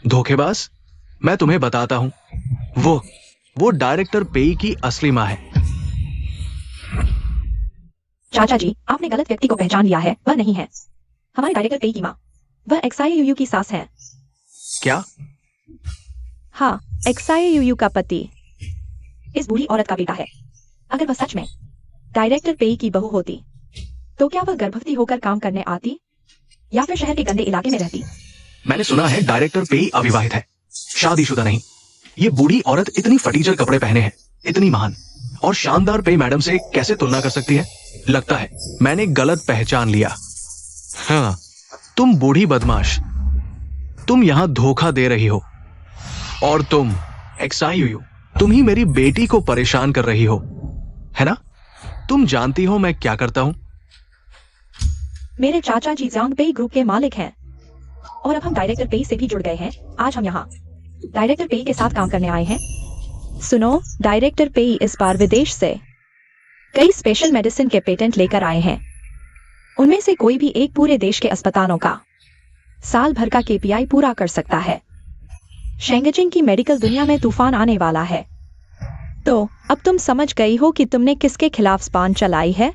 धोखेबाज? मैं तुम्हें बताता हूं। वो डायरेक्टर पेई की असली माँ है। चाचा जी, आपने गलत व्यक्ति को पहचान लिया है। वह नहीं है हमारे डायरेक्टर पेई की माँ। वह XIUU की सास है। क्या? हाँ, XIUU का पति। इस बूढ़ी औरत का बेटा है। अगर वह सच में डायरेक्टर पेई की बहू होती तो क्या वह गर्भवती होकर काम करने आती या फिर शहर के गंदे इलाके में रहती? मैंने सुना है डायरेक्टर पेई अविवाहित है, शादीशुदा नहीं। ये बूढ़ी औरत इतनी फटीचर कपड़े पहने हैं, इतनी महान और शानदार पेई मैडम से कैसे तुलना कर सकती है? लगता है मैंने गलत पहचान लिया। हाँ, तुम बूढ़ी बदमाश, तुम यहां धोखा दे रही हो। और तुम XIUU, तुम ही मेरी बेटी को परेशान कर रही हो, है ना? तुम जानती हो मैं क्या करता हूं? मेरे चाचा जी ज़ियांग पेई ग्रुप के मालिक हैं और अब हम डायरेक्टर पेई से भी जुड़ गए हैं। आज हम यहाँ डायरेक्टर पेई के साथ काम करने आए हैं। सुनो, डायरेक्टर पेई इस बार विदेश से कई स्पेशल मेडिसिन के पेटेंट लेकर आए हैं। उनमें से कोई भी एक पूरे देश के अस्पतालों का साल भर का KPI पूरा कर सकता है। शेंगजिंग की मेडिकल दुनिया में तूफान आने वाला है। तो अब तुम समझ गई हो कि तुमने किसके खिलाफ ज़बान चलाई है।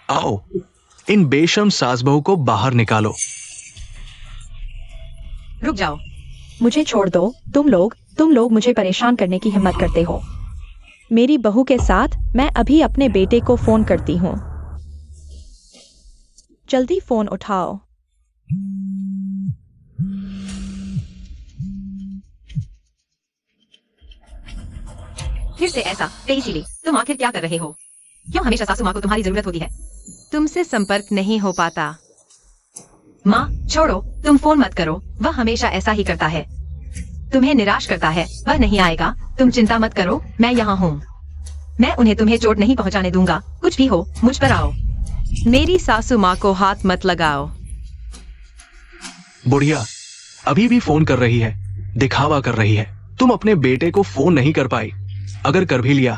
आओ, इन बेशर्म सास बहू को बाहर निकालो। रुक जाओ। मुझे छोड़ दो। तुम लोग मुझे परेशान करने की हिम्मत करते हो। मेरी बहू के साथ मैं अभी अपने बेटे को फोन करती हूँ। जल्दी फोन उठाओ। फिर से ऐसा? इसीलिए तुम आखिर क्या कर रहे हो? क्यों हमेशा सासू माँ को तुम्हारी जरूरत होती है? तुमसे संपर्क नहीं हो पाता। माँ छोड़ो, तुम फोन मत करो। वह हमेशा ऐसा ही करता है, तुम्हें निराश करता है। वह नहीं आएगा, तुम चिंता मत करो, मैं यहाँ हूँ। मैं उन्हें तुम्हें चोट नहीं पहुँचाने दूंगा। कुछ भी हो, मुझ पर आओ। मेरी सासू माँ को हाथ मत लगाओ। बुढ़िया अभी भी फोन कर रही है, दिखावा कर रही है। तुम अपने बेटे को फोन नहीं कर पाई। अगर कर भी लिया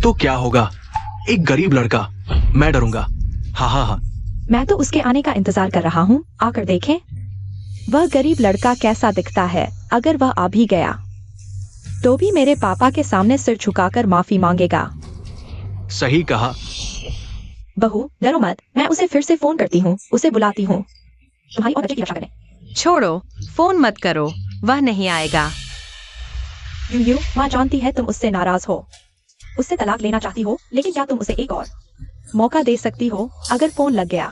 तो क्या होगा? एक गरीब लड़का। मैं डरूंगा। हाँ। मैं तो उसके आने का इंतजार कर रहा हूँ। आकर देखें वह गरीब लड़का कैसा दिखता है। अगर वह आ भी गया तो भी मेरे पापा के सामने सिर झुकाकर माफी मांगेगा। सही कहा। बहू डरो मत, मैं उसे फिर से फोन करती हूँ, उसे बुलाती हूँ। तुम्हारी और बच्चे की रक्षा करें। छोड़ो, फोन मत करो, वह नहीं आएगा। यूयू, माँ जानती है तुम उससे नाराज हो, उससे तलाक लेना चाहती हो, लेकिन क्या तुम उसे एक और मौका दे सकती हो? अगर फोन लग गया,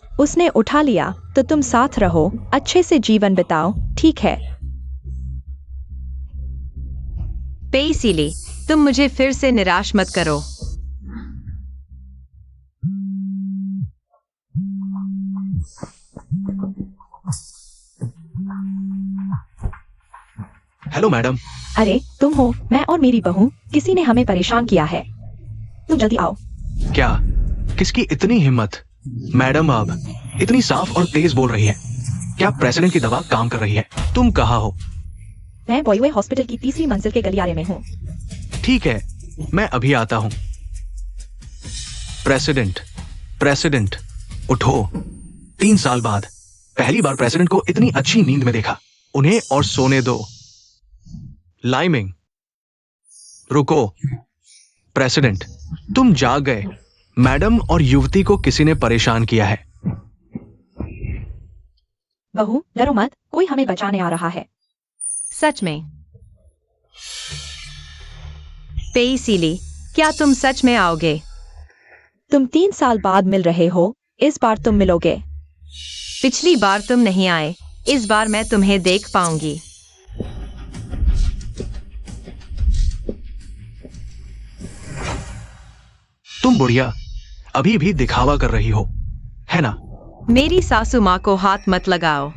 उसने उठा लिया तो तुम साथ रहो, अच्छे से जीवन बिताओ, ठीक है? पेइसीली, तुम मुझे फिर से निराश मत करो। Hello madam. अरे तुम हो? मैं और मेरी बहू, किसी ने हमें परेशान किया है। तुम जल्दी आओ। क्या? किसकी इतनी हिम्मत? मैडम अब इतनी साफ और तेज बोल रही है। क्या प्रेसिडेंट की दवा काम कर रही है? तुम कहाँ हो? मैं बॉयवे हॉस्पिटल की 3री मंजिल के गलियारे में हूँ। ठीक है, मैं अभी आता हूँ। प्रेसिडेंट उठो। 3 साल बाद पहली बार प्रेसिडेंट को इतनी अच्छी नींद में देखा। उन्हें और सोने दो। लाइमिंग, रुको। प्रेसिडेंट, तुम जाग गए। मैडम और युवती को किसी ने परेशान किया है। बहू डरो मत, कोई हमें बचाने आ रहा है। सच में? पेइसीली, क्या तुम सच में आओगे? तुम 3 साल बाद मिल रहे हो, इस बार तुम मिलोगे। पिछली बार तुम नहीं आए, इस बार मैं तुम्हें देख पाऊंगी। तुम बुढ़िया अभी भी दिखावा कर रही हो, है ना? मेरी सासू माँ को हाथ मत लगाओ।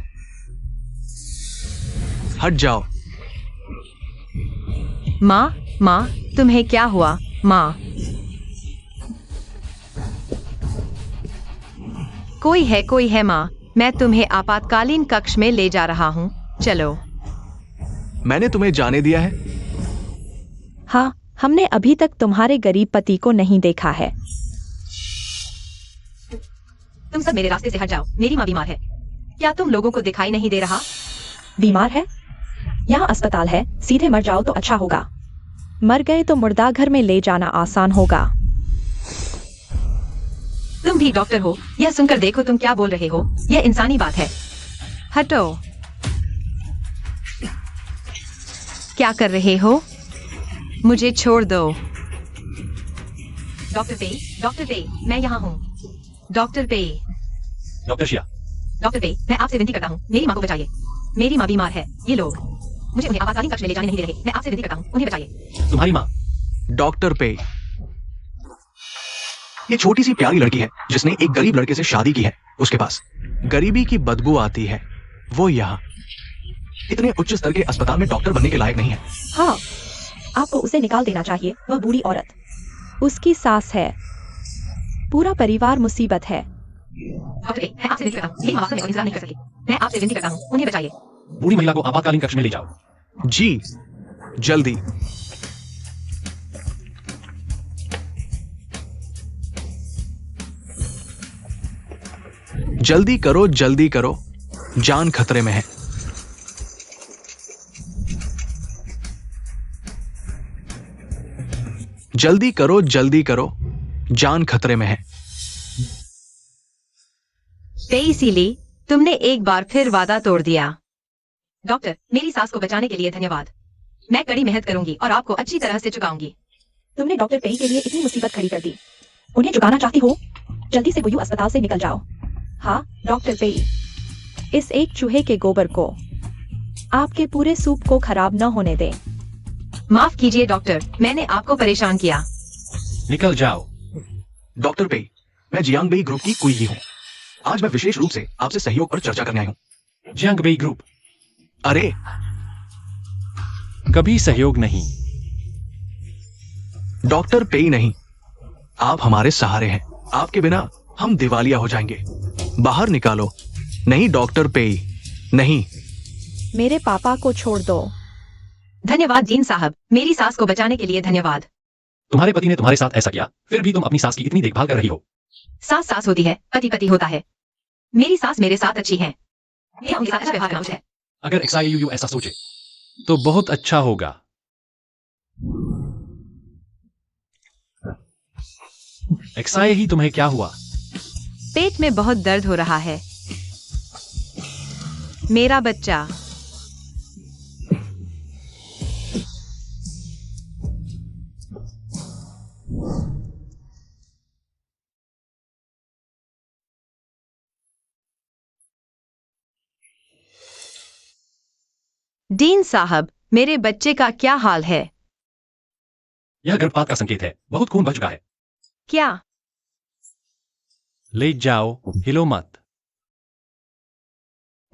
हट जाओ। माँ, तुम्हें क्या हुआ? माँ, कोई है माँ, मैं तुम्हें आपातकालीन कक्ष में ले जा रहा हूँ, चलो। मैंने तुम्हें जाने दिया है? हाँ, हमने अभी तक तुम्हारे गरीब पति को नहीं देखा है। तुम सब मेरे रास्ते से हट जाओ, मेरी माँ बीमार है। क्या तुम लोगों को दिखाई नहीं दे रहा? बीमार है? यहाँ अस्पताल है, सीधे मर जाओ तो अच्छा होगा। मर गए तो मुर्दा घर में ले जाना आसान होगा। तुम भी डॉक्टर हो, यह सुनकर देखो तुम क्या बोल रहे हो, यह इंसानी बात है। हटो। क्या कर रहे हो? मुझे छोड़ दो। डॉक्टर पे, मैं यहाँ हूँ। डॉक्टर पे, डॉक्टर शिया, डॉक्टर पे, मैं आपसे विनती करता हूँ, मेरी माँ को बचाइए। मेरी माँ बीमार है, ये लोग मुझे उन्हें आपातकालीन कक्ष में ले जाने नहीं दे रहे। मैं आपसे विनती करता हूँ, उन्हें बचाइए। तुम्हारी माँ। डॉक्टर पे, ये छोटी सी प्यारी लड़की है जिसने एक गरीब लड़के से शादी की है। उसके पास गरीबी की बदबू आती है। वो यहाँ इतने उच्च स्तर के अस्पताल में डॉक्टर बनने के लायक नहीं है। हाँ, आपको उसे निकाल देना चाहिए, वह बूढ़ी औरत। उसकी सास है। पूरा परिवार मुसीबत है। डॉक्टर पे, मैं आपसे विनती करता हूँ, मेरी माँ वास्तव में इंतजार नहीं कर सकी। मैं आपसे विनती करता हूँ, उन्हें बचाइए। बूढ़ी महिला को आपातकालीन कक्ष में ले जाओ। जी, जल्दी। जल्दी करो, जान खतरे में है। जल्दी करो, जान खतरे में है। इसीलिए तुमने एक बार फिर वादा तोड़ दिया। डॉक्टर, मेरी सास को बचाने के लिए धन्यवाद। मैं कड़ी मेहनत करूंगी और आपको अच्छी तरह से चुकाऊंगी। तुमने डॉक्टर पेई के लिए इतनी मुसीबत खड़ी कर दी। उन्हें चुकाना चाहती हो? जल्दी से बुयू अस्पताल से निकल जाओ। हाँ, डॉक्टर पेई। इस एक चूहे के गोबर को आपके पूरे सूप को खराब न होने दें। माफ कीजिए डॉक्टर, मैंने आपको परेशान किया। निकल जाओ। डॉक्टर पे, मैं जियांग बेई ग्रुप की कुई ही हूँ। आज मैं विशेष रूप से आपसे सहयोग पर चर्चा करने आई हूँ। जियांग बेई ग्रुप। अरे, कभी सहयोग नहीं। डॉक्टर पेई नहीं, आप हमारे सहारे हैं। आपके बिना हम दिवालिया हो जाएंगे। बाहर निकालो। नहीं डॉक्टर पेई, नहीं। मेरे पापा को छोड़ दो। धन्यवाद जीन साहब, मेरी सास को बचाने के लिए धन्यवाद। तुम्हारे पति ने तुम्हारे साथ ऐसा किया, फिर भी तुम अपनी सास की इतनी देखभाल कर रही हो। सास सास होती है, पति पति होता है। मेरी सास मेरे साथ अच्छी है। मेरा उनके साथ अच्छा व्यवहार करना उचित है। अगर XIUU ऐसा सोचे तो बहुत अच्छा होगा। XI ही तुम्हें क्या हुआ? पेट में बहुत दर्द हो रहा है। मेरा बच्चा। डीन साहब, मेरे बच्चे का क्या हाल है? यह गर्भपात का संकेत है, बहुत खून बह चुका है। क्या? ले जाओ, हिलो मत।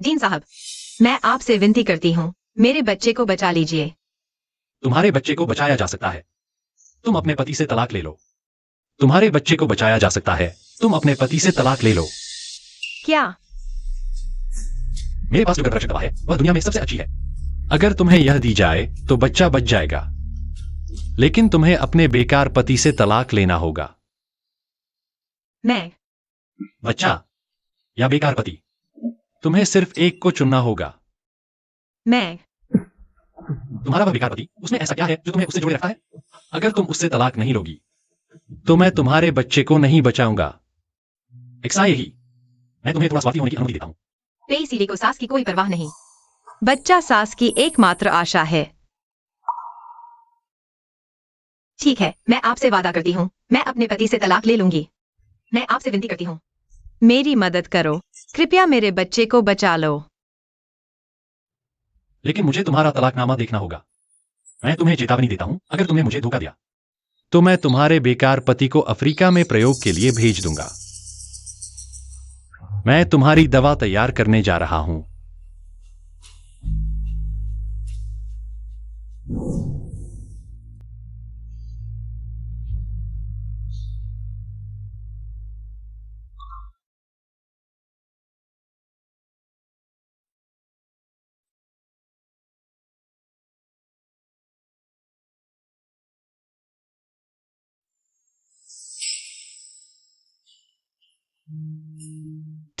जीन साहब, मैं आपसे विनती करती हूँ, मेरे बच्चे को बचा लीजिए। तुम्हारे बच्चे को बचाया जा सकता है, तुम अपने पति से तलाक ले लो। तुम्हारे बच्चे को बचाया जा सकता है, तुम अपने पति से तलाक ले लो। क्या? मेरे पास जो गर्भरक्षक दवा है वह दुनिया में सबसे अच्छी है। अगर तुम्हें यह दी जाए तो बच्चा बच जाएगा, लेकिन तुम्हें अपने बेकार पति से तलाक लेना होगा। मैं बच्चा या बेकार पति, तुम्हें सिर्फ एक को चुनना होगा। मैं तुम्हारा वह बेकार पति, उसमें ऐसा क्या है जो तुम्हें उससे जोड़े रखता है? अगर तुम उससे तलाक नहीं लोगी तो मैं तुम्हारे बच्चे को नहीं बचाऊंगा। XI ही, मैं तुम्हें थोड़ा स्वार्थी होने की अनुमति देता हूं। पेई सीली को सास की कोई परवाह नहीं। बच्चा सास की एकमात्र आशा है। ठीक है, मैं आपसे वादा करती हूँ, मैं अपने पति से तलाक ले लूंगी। मैं आपसे विनती करती हूँ। मेरी मदद करो, कृपया मेरे बच्चे को बचा लो। लेकिन मुझे तुम्हारा तलाकनामा देखना होगा। मैं तुम्हें चेतावनी देता हूं, अगर तुमने मुझे धोखा दिया तो मैं तुम्हारे बेकार पति को अफ्रीका में प्रयोग के लिए भेज दूंगा। मैं तुम्हारी दवा तैयार करने जा रहा हूं।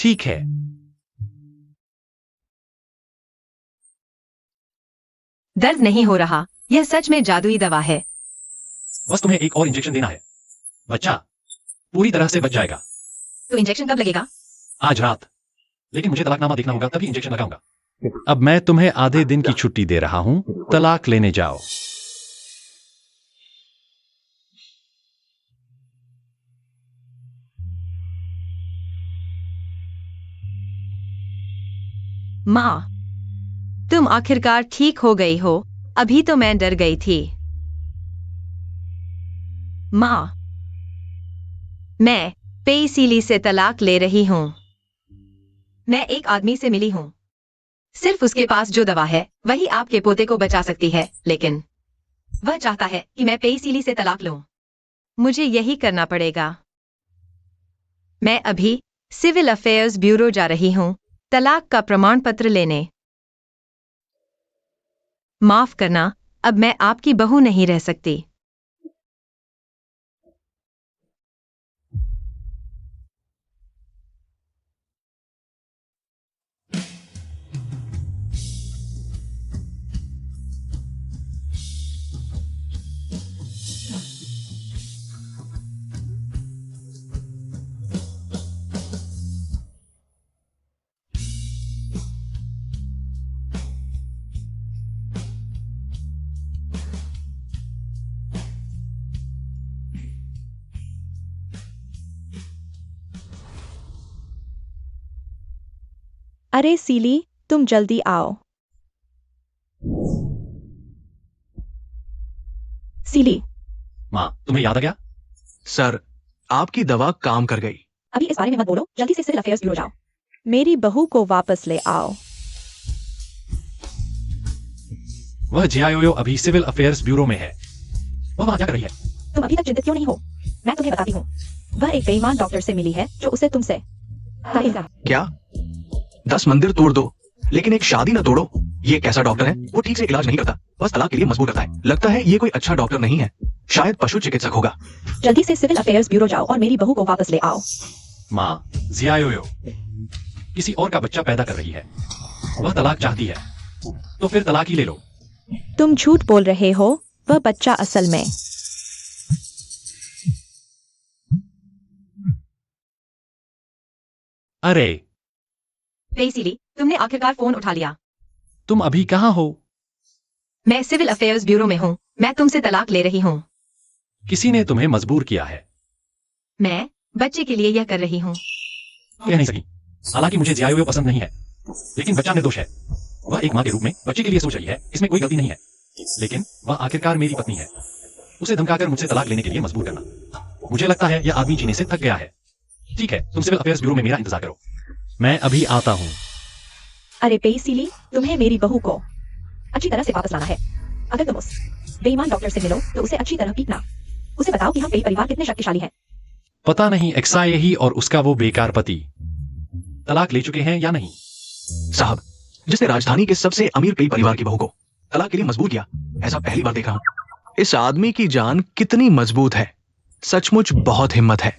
ठीक है। दर्द नहीं हो रहा। यह सच में जादुई दवा है। बस तुम्हें एक और इंजेक्शन देना है। बच्चा पूरी तरह से बच जाएगा। तो इंजेक्शन कब लगेगा? आज रात। लेकिन मुझे तलाकनामा देखना होगा तभी इंजेक्शन लगाऊंगा। अब मैं तुम्हें आधे दिन की छुट्टी दे रहा हूं। तलाक लेने जाओ। माँ, तुम आखिरकार ठीक हो गई हो। अभी तो मैं डर गई थी। माँ, मैं पेईसीली से तलाक ले रही हूँ। मैं एक आदमी से मिली हूँ। सिर्फ उसके पास जो दवा है वही आपके पोते को बचा सकती है, लेकिन वह चाहता है कि मैं पेईसीली से तलाक लूं। मुझे यही करना पड़ेगा। मैं अभी सिविल अफेयर्स ब्यूरो जा रही हूँ तलाक का प्रमाण पत्र लेने। माफ करना, अब मैं आपकी बहू नहीं रह सकती। अरे सीली, तुम जल्दी आओ। सीली, माँ, तुम्हें याद आ गया? सर, आपकी दवा काम कर गई। अभी इस बारे में मत बोलो, जल्दी से सिविल अफेयर्स ब्यूरो जाओ। मेरी बहू को वापस ले आओ। वह जियायोयो अभी सिविल अफेयर्स ब्यूरो में है। वह वहां क्या कर रही है? तुम अभी तक चिंतित क्यों नहीं हो? मैं तुम्हें बताती हूँ। वह एक बेईमान डॉक्टर से मिली है जो उसे तुमसे क्या? 10 मंदिर तोड़ दो लेकिन एक शादी ना तोड़ो। ये कैसा डॉक्टर है? वो ठीक से इलाज नहीं करता, बस तलाक के लिए मजबूर करता है। लगता है ये कोई अच्छा डॉक्टर नहीं है, शायद पशु चिकित्सक होगा। जल्दी से सिविल अफेयर्स ब्यूरो जाओ और मेरी बहू को वापस ले आओ। माँ, जियायोयो किसी और का बच्चा पैदा कर रही है। वह तलाक चाहती है, तो फिर तलाक ही ले लो। तुम झूठ बोल रहे हो। वह बच्चा असल में अरे, पेईसीली, तुमने आखिरकार फोन उठा लिया। तुम अभी कहाँ हो? मैं सिविल अफेयर्स ब्यूरो में हूँ। मैं तुमसे तलाक ले रही हूँ। किसी ने तुम्हें मजबूर किया है। मैं बच्चे के लिए यह कर रही हूँ। कह नहीं सकी। हालांकि मुझे जियायोयो पसंद नहीं है, लेकिन बच्चा निर्दोष है। वह एक माँ के रूप में बच्चे के लिए सोच रही है, इसमें कोई गलती नहीं है। लेकिन वह आखिरकार मेरी पत्नी है। उसे धमकाकर मुझसे तलाक लेने के लिए मजबूर करना, मुझे लगता है यह आदमी जीने से थक गया है। ठीक है, तुम सिविल अफेयर्स ब्यूरो में मेरा इंतजार करो, मैं अभी आता हूँ। अरे पेईसीली, तुम्हें मेरी बहू को अच्छी तरह से वापस लाना है। अगर तुम उस बेईमान डॉक्टर से मिलो तो उसे अच्छी तरह पीटना। उसे बताओ कि हम पेई परिवार कितने शक्तिशाली हैं। पता नहीं एक्सायही और उसका वो बेकार पति तलाक ले चुके हैं या नहीं। साहब, जिसने राजधानी के सबसे अमीर पेई परिवार की बहू को तलाक के लिए मजबूर किया, ऐसा पहली बार देख रहा हूं। इस आदमी की जान कितनी मजबूत है, सचमुच बहुत हिम्मत है।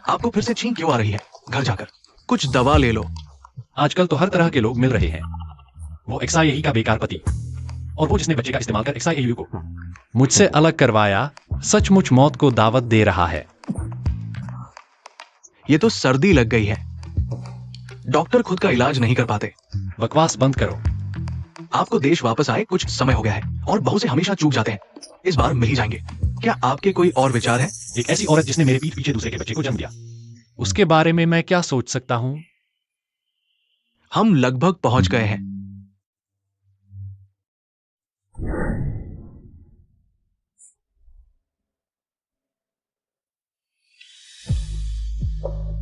आपको फिर से छींक क्यों आ रही है? घर जाकर कुछ दवा ले लो। आजकल तो हर तरह के लोग मिल रहे हैं। वो एक्सायही का बेकार पति और वो जिसने बच्चे का इस्तेमाल कर एक्सायही को मुझसे अलग करवाया, सचमुच मौत को दावत दे रहा है। ये तो सर्दी लग गई है। डॉक्टर खुद का इलाज नहीं कर पाते। बकवास बंद करो। आपको देश वापस आए कुछ समय हो गया है और बहू से हमेशा चूक जाते हैं। इस बार मिल ही जाएंगे। क्या आपके कोई और विचार है? एक ऐसी औरत जिसने मेरे पीठ पीछे दूसरे के बच्चे को जन्म दिया, उसके बारे में मैं क्या सोच सकता हूं? हम लगभग पहुंच गए हैं।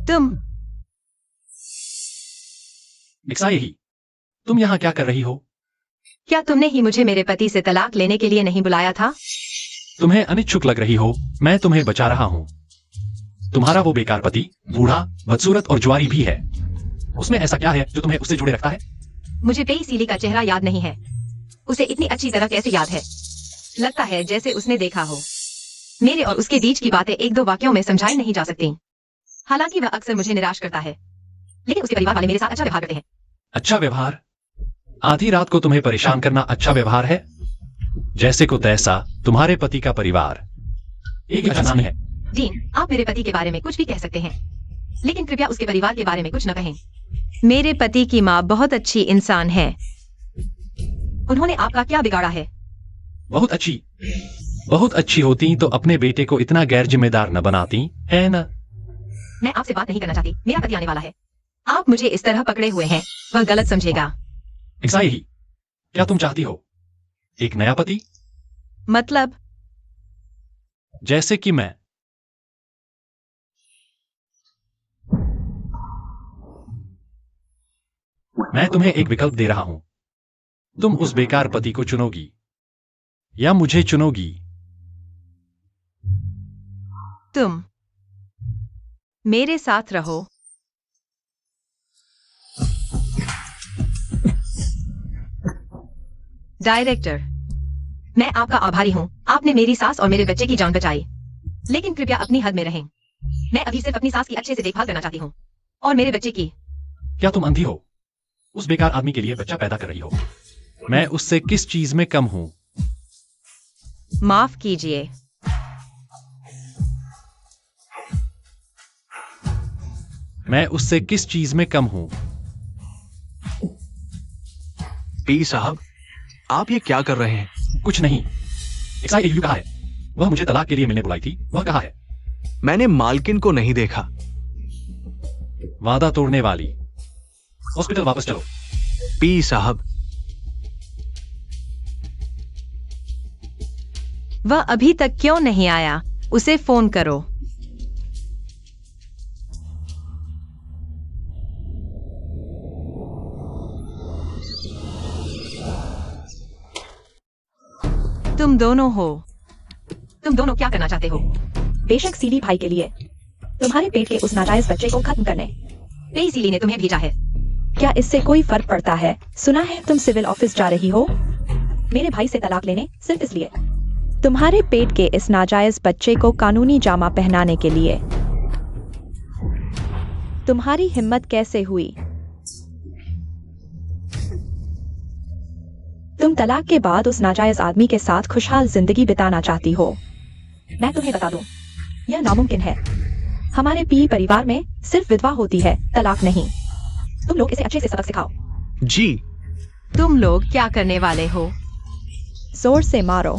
तुम एक्सायही, तुम यहां क्या कर रही हो? क्या तुमने ही मुझे मेरे पति से तलाक लेने के लिए नहीं बुलाया था? तुम्हें अनिच्छुक लग रही हो, मैं तुम्हें बचा रहा हूं। तुम्हारा वो बेकार पति बूढ़ा, बदसूरत और जुआरी भी है। उसमें ऐसा क्या है जो तुम्हें उससे जुड़े रखता है? मुझे पेईसीली का चेहरा याद नहीं है। उसे इतनी अच्छी तरह कैसे याद है? लगता है जैसे उसने देखा हो। मेरे और उसके बीच की बातें एक दो वाक्यों में समझाई नहीं जा सकती। हालांकि वह अक्सर मुझे निराश करता है, लेकिन उसके परिवार वाले मेरे साथ अच्छा व्यवहार करते हैं। अच्छा व्यवहार? आधी रात को तुम्हें परेशान करना अच्छा व्यवहार है? जैसे को तैसा तुम्हारे पति का परिवार एक इंसान है। डीन, आप मेरे पति के बारे में कुछ भी कह सकते हैं, लेकिन कृपया उसके परिवार के बारे में कुछ न कहें। मेरे पति की माँ बहुत अच्छी इंसान है। उन्होंने आपका क्या बिगाड़ा है? बहुत अच्छी होती तो अपने बेटे को इतना गैर जिम्मेदार न बनाती, है ना? मैं आपसे बात नहीं करना चाहती, मेरा पति आने वाला है। आप मुझे इस तरह पकड़े हुए हैं, वह गलत समझेगा। ऐसा ही क्या तुम चाहती हो? एक नया पति? मतलब? जैसे कि मैं तुम्हें एक विकल्प दे रहा हूं। तुम उस बेकार पति को चुनोगी या मुझे चुनोगी? तुम मेरे साथ रहो। डायरेक्टर, मैं आपका आभारी हूँ। आपने मेरी सास और मेरे बच्चे की जान बचाई, लेकिन कृपया अपनी हद में रहें। मैं अभी सिर्फ अपनी सास की अच्छे से देखभाल करना चाहती हूँ और मेरे बच्चे की। क्या तुम अंधी हो? उस बेकार आदमी के लिए बच्चा पैदा कर रही हो। मैं उससे किस चीज में कम हूं? माफ कीजिए। मैं उससे किस चीज में कम हूं? पी साहब, आप ये क्या कर रहे हैं? कुछ नहीं। XIAU कहा है? वह मुझे तलाक के लिए मिलने बुलाई थी। वह कहा है? मैंने मालकिन को नहीं देखा। वादा तोड़ने वाली। हॉस्पिटल वापस चलो। पी साहब, वह अभी तक क्यों नहीं आया? उसे फोन करो। तुम दोनों हो। तुम दोनों क्या करना चाहते हो? बेशक सीली भाई के लिए, तुम्हारे पेट के उस नाजायज बच्चे को खत्म करने। इसीलिए ने तुम्हें भेजा है। क्या इससे कोई फर्क पड़ता है? सुना है तुम सिविल ऑफिस जा रही हो मेरे भाई से तलाक लेने, सिर्फ इसलिए। तुम्हारे पेट के इस नाजायज बच्चे को कानूनी जामा पहनाने के लिए। तुम्हारी हिम्मत कैसे हुई? तुम तलाक के बाद उस नाजायज आदमी के साथ खुशहाल जिंदगी बिताना चाहती हो। मैं तुम्हें बता दूं, यह नामुमकिन है। हमारे पी परिवार में सिर्फ विधवा होती है, तलाक नहीं। तुम लोग इसे अच्छे से सबक सिखाओ। जी। तुम लोग क्या करने वाले हो? जोर से मारो।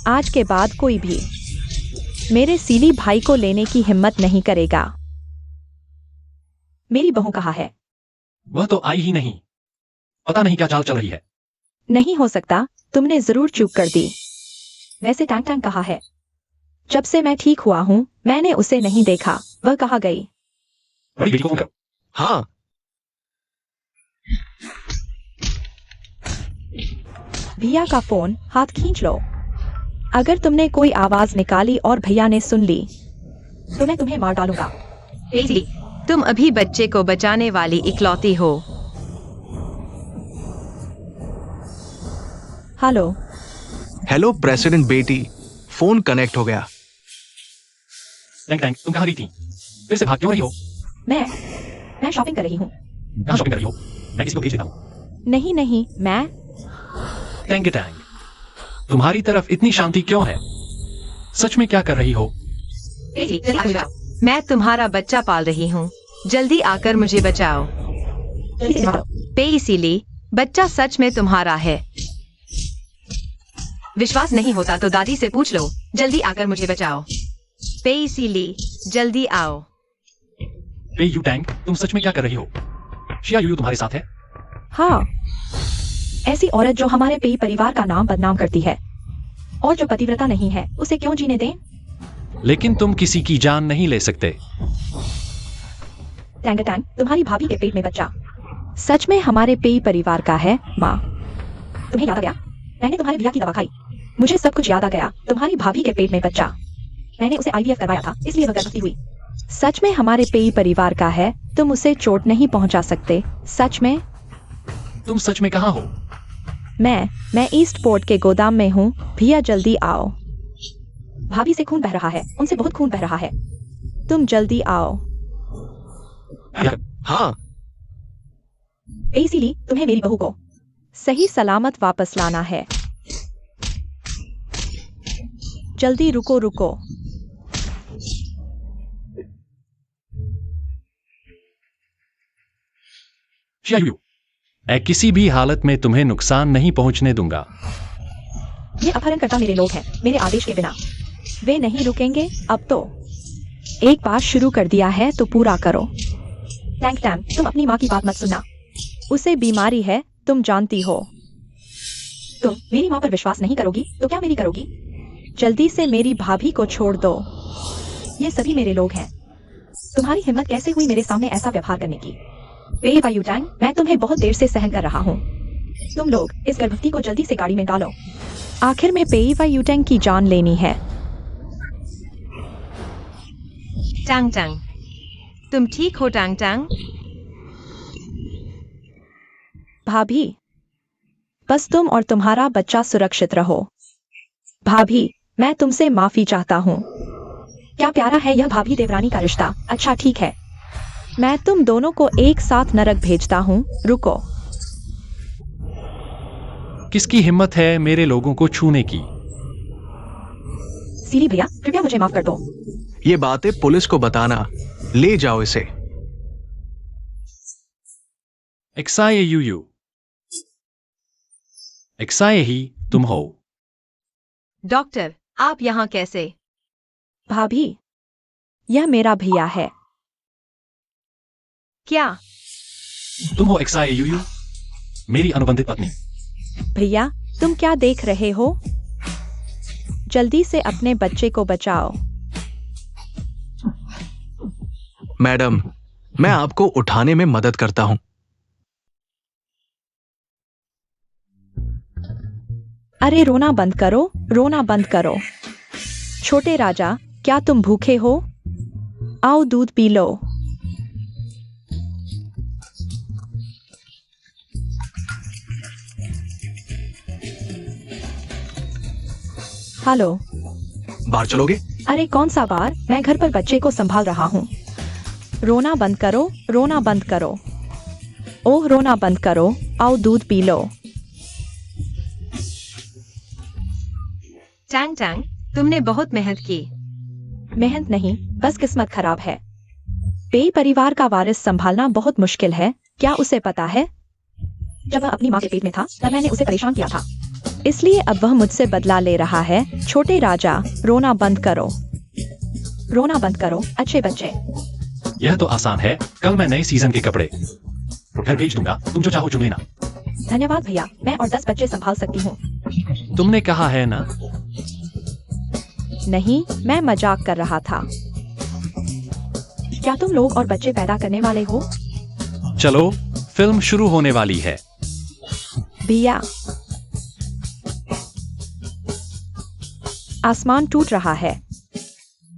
आज के बाद कोई भी मेरे सीली भाई को लेने की हिम्मत नहीं करेगा। मेरी बहू कहाँ है? वह तो आई ही नहीं। पता नहीं क्या चाल चल रही है। नहीं हो सकता, तुमने जरूर चूक कर दी। वैसे टैंक टैंक कहाँ है? जब से मैं ठीक हुआ हूँ, मैंने उसे नहीं देखा। वह कहाँ गई? बड़ी बेटी को फोन करो। हाँ। भैया का फोन हाथ खींच लो। अगर तुमने कोई आवाज निकाली और भैया ने सुन ली तो मैं तुम्हें मार डालूंगा। बेसिली, तुम अभी बच्चे को बचाने वाली इकलौती हो। हेलो। हेलो प्रेसिडेंट बेटी, फोन कनेक्ट हो गया। टैंक टैंक, तुम कहाँ रही थी? फिर से भाग क्यों रही हो? मैं शॉपिंग कर रही हूँ। कहाँ शॉपिंग कर रही हो? मैं किसी को भेज देता हूँ। नहीं नहीं, मैं टैंक टैंक, तुम्हारी तरफ इतनी शांति क्यों है? सच में क्या कर रही हो? बेसिली, जल्दी आकर मुझे बचाओ। मैं तुम्हारा बच्चा पाल रही हूँ। जल्दी आकर मुझे बचाओ। जल्दी से मारो। पेइसिली, बच्चा सच में तुम्हारा है। विश्वास नहीं होता तो दादी से पूछ लो। जल्दी आकर मुझे बचाओ। पेइसिली, जल्दी आओ। पे यू टैंक, तुम सच में क्या कर रही हो? शिया यू तुम्हारे साथ है? हाँ। ऐसी औरत जो हमारे पी परिवार का नाम बदनाम करती है और जो पतिव्रता नहीं है, उसे क्यों जीने दें? लेकिन तुम किसी की जान नहीं ले सकते। टैंक टैंक, तुम्हारी भाभी के पेट में बच्चा। सच में हमारे पेई परिवार का है, माँ। तुम्हें याद आ गया? मैंने तुम्हारे भैया की दवा खाई, मुझे सब कुछ याद आ गया। तुम्हारी भाभी के पेट में बच्चा। मैंने उसे IVF करवाया था, इसलिए वह गर्भवती हुई। सच में हमारे पेई परिवार का है, तुम उसे चोट नहीं पहुंचा सकते। सच में। तुम सच में कहाँ हो? मैं ईस्ट पोर्ट के गोदाम में हूँ। भैया जल्दी आओ। भाभी से खून बह रहा है, उनसे बहुत खून बह रहा है। तुम जल्दी आओ। हाँ, इसीलिए तुम्हें मेरी बहू को सही सलामत वापस लाना है। जल्दी रुको रुको। शियायू, मैं किसी भी हालत में तुम्हें नुकसान नहीं पहुंचने दूंगा। ये अपहरणकर्ता मेरे लोग हैं, मेरे आदेश के बिना। वे नहीं रुकेंगे अब तो। एक बार शुरू कर दिया है तो पूरा करो। टैंक टैम, तुम अपनी माँ की बात मत सुनना। उसे बीमारी है, तुम जानती हो। तुम मेरी माँ पर विश्वास नहीं करोगी तो क्या मेरी करोगी? जल्दी से मेरी भाभी को छोड़ दो। ये सभी मेरे लोग हैं। तुम्हारी हिम्मत कैसे हुई मेरे सामने ऐसा व्यवहार करने की? पेवा यूटैंग, मैं तुम्हें बहुत देर से सहन कर रहा हूँ। तुम लोग इस गर्भवती को जल्दी से गाड़ी में डालो। आखिर में पेईवा यूटेंग की जान लेनी है। टांग टांग, तुम ठीक हो टांग टांग? भाभी, बस तुम और तुम्हारा बच्चा सुरक्षित रहो। भाभी, मैं तुमसे माफी चाहता हूँ। क्या प्यारा है यह भाभी देवरानी का रिश्ता। अच्छा ठीक है, मैं तुम दोनों को एक साथ नरक भेजता हूँ। रुको। किसकी हिम्मत है मेरे लोगों को छूने की? सीली भैया कृपया मुझे माफ कर दो। ये बातें पुलिस को बताना। ले जाओ इसे। एक्साए यूयू, एक्साए ही तुम हो। डॉक्टर, आप यहाँ कैसे? भाभी, यह मेरा भैया है। क्या? तुम हो एक्साए यूयू, मेरी अनुबंधित पत्नी। भैया, तुम क्या देख रहे हो? जल्दी से अपने बच्चे को बचाओ। मैडम, मैं आपको उठाने में मदद करता हूं। अरे रोना बंद करो, रोना बंद करो। छोटे राजा, क्या तुम भूखे हो? आओ दूध पी लो। हेलो। बाहर चलोगे? अरे कौन सा बार? मैं घर पर बच्चे को संभाल रहा हूँ। रोना बंद करो, रोना बंद करो। ओह रोना बंद करो, आओ दूध पी लो। टांग टांग, तुमने बहुत मेहनत की। मेहनत नहीं, बस किस्मत खराब है। पेई परिवार का वारिस संभालना बहुत मुश्किल है, क्या उसे पता है? जब वह अपनी माँ के पेट में था तब मैंने उसे परेशान किया था। इसलिए अब वह मुझसे बदला ले रहा है। छोटे राजा, रोना बंद करो। रोना बंद करो अच्छे बच्चे। यह तो आसान है, कल मैं नए सीजन के कपड़े घर भेज दूंगा, तुम जो चाहो चुन लेना। धन्यवाद भैया, मैं और 10 बच्चे संभाल सकती हूँ। तुमने कहा है ना? नहीं, मैं मजाक कर रहा था। क्या तुम लोग और बच्चे पैदा करने वाले हो? चलो, फिल्म शुरू होने वाली है। भैया, आसमान टूट रहा है।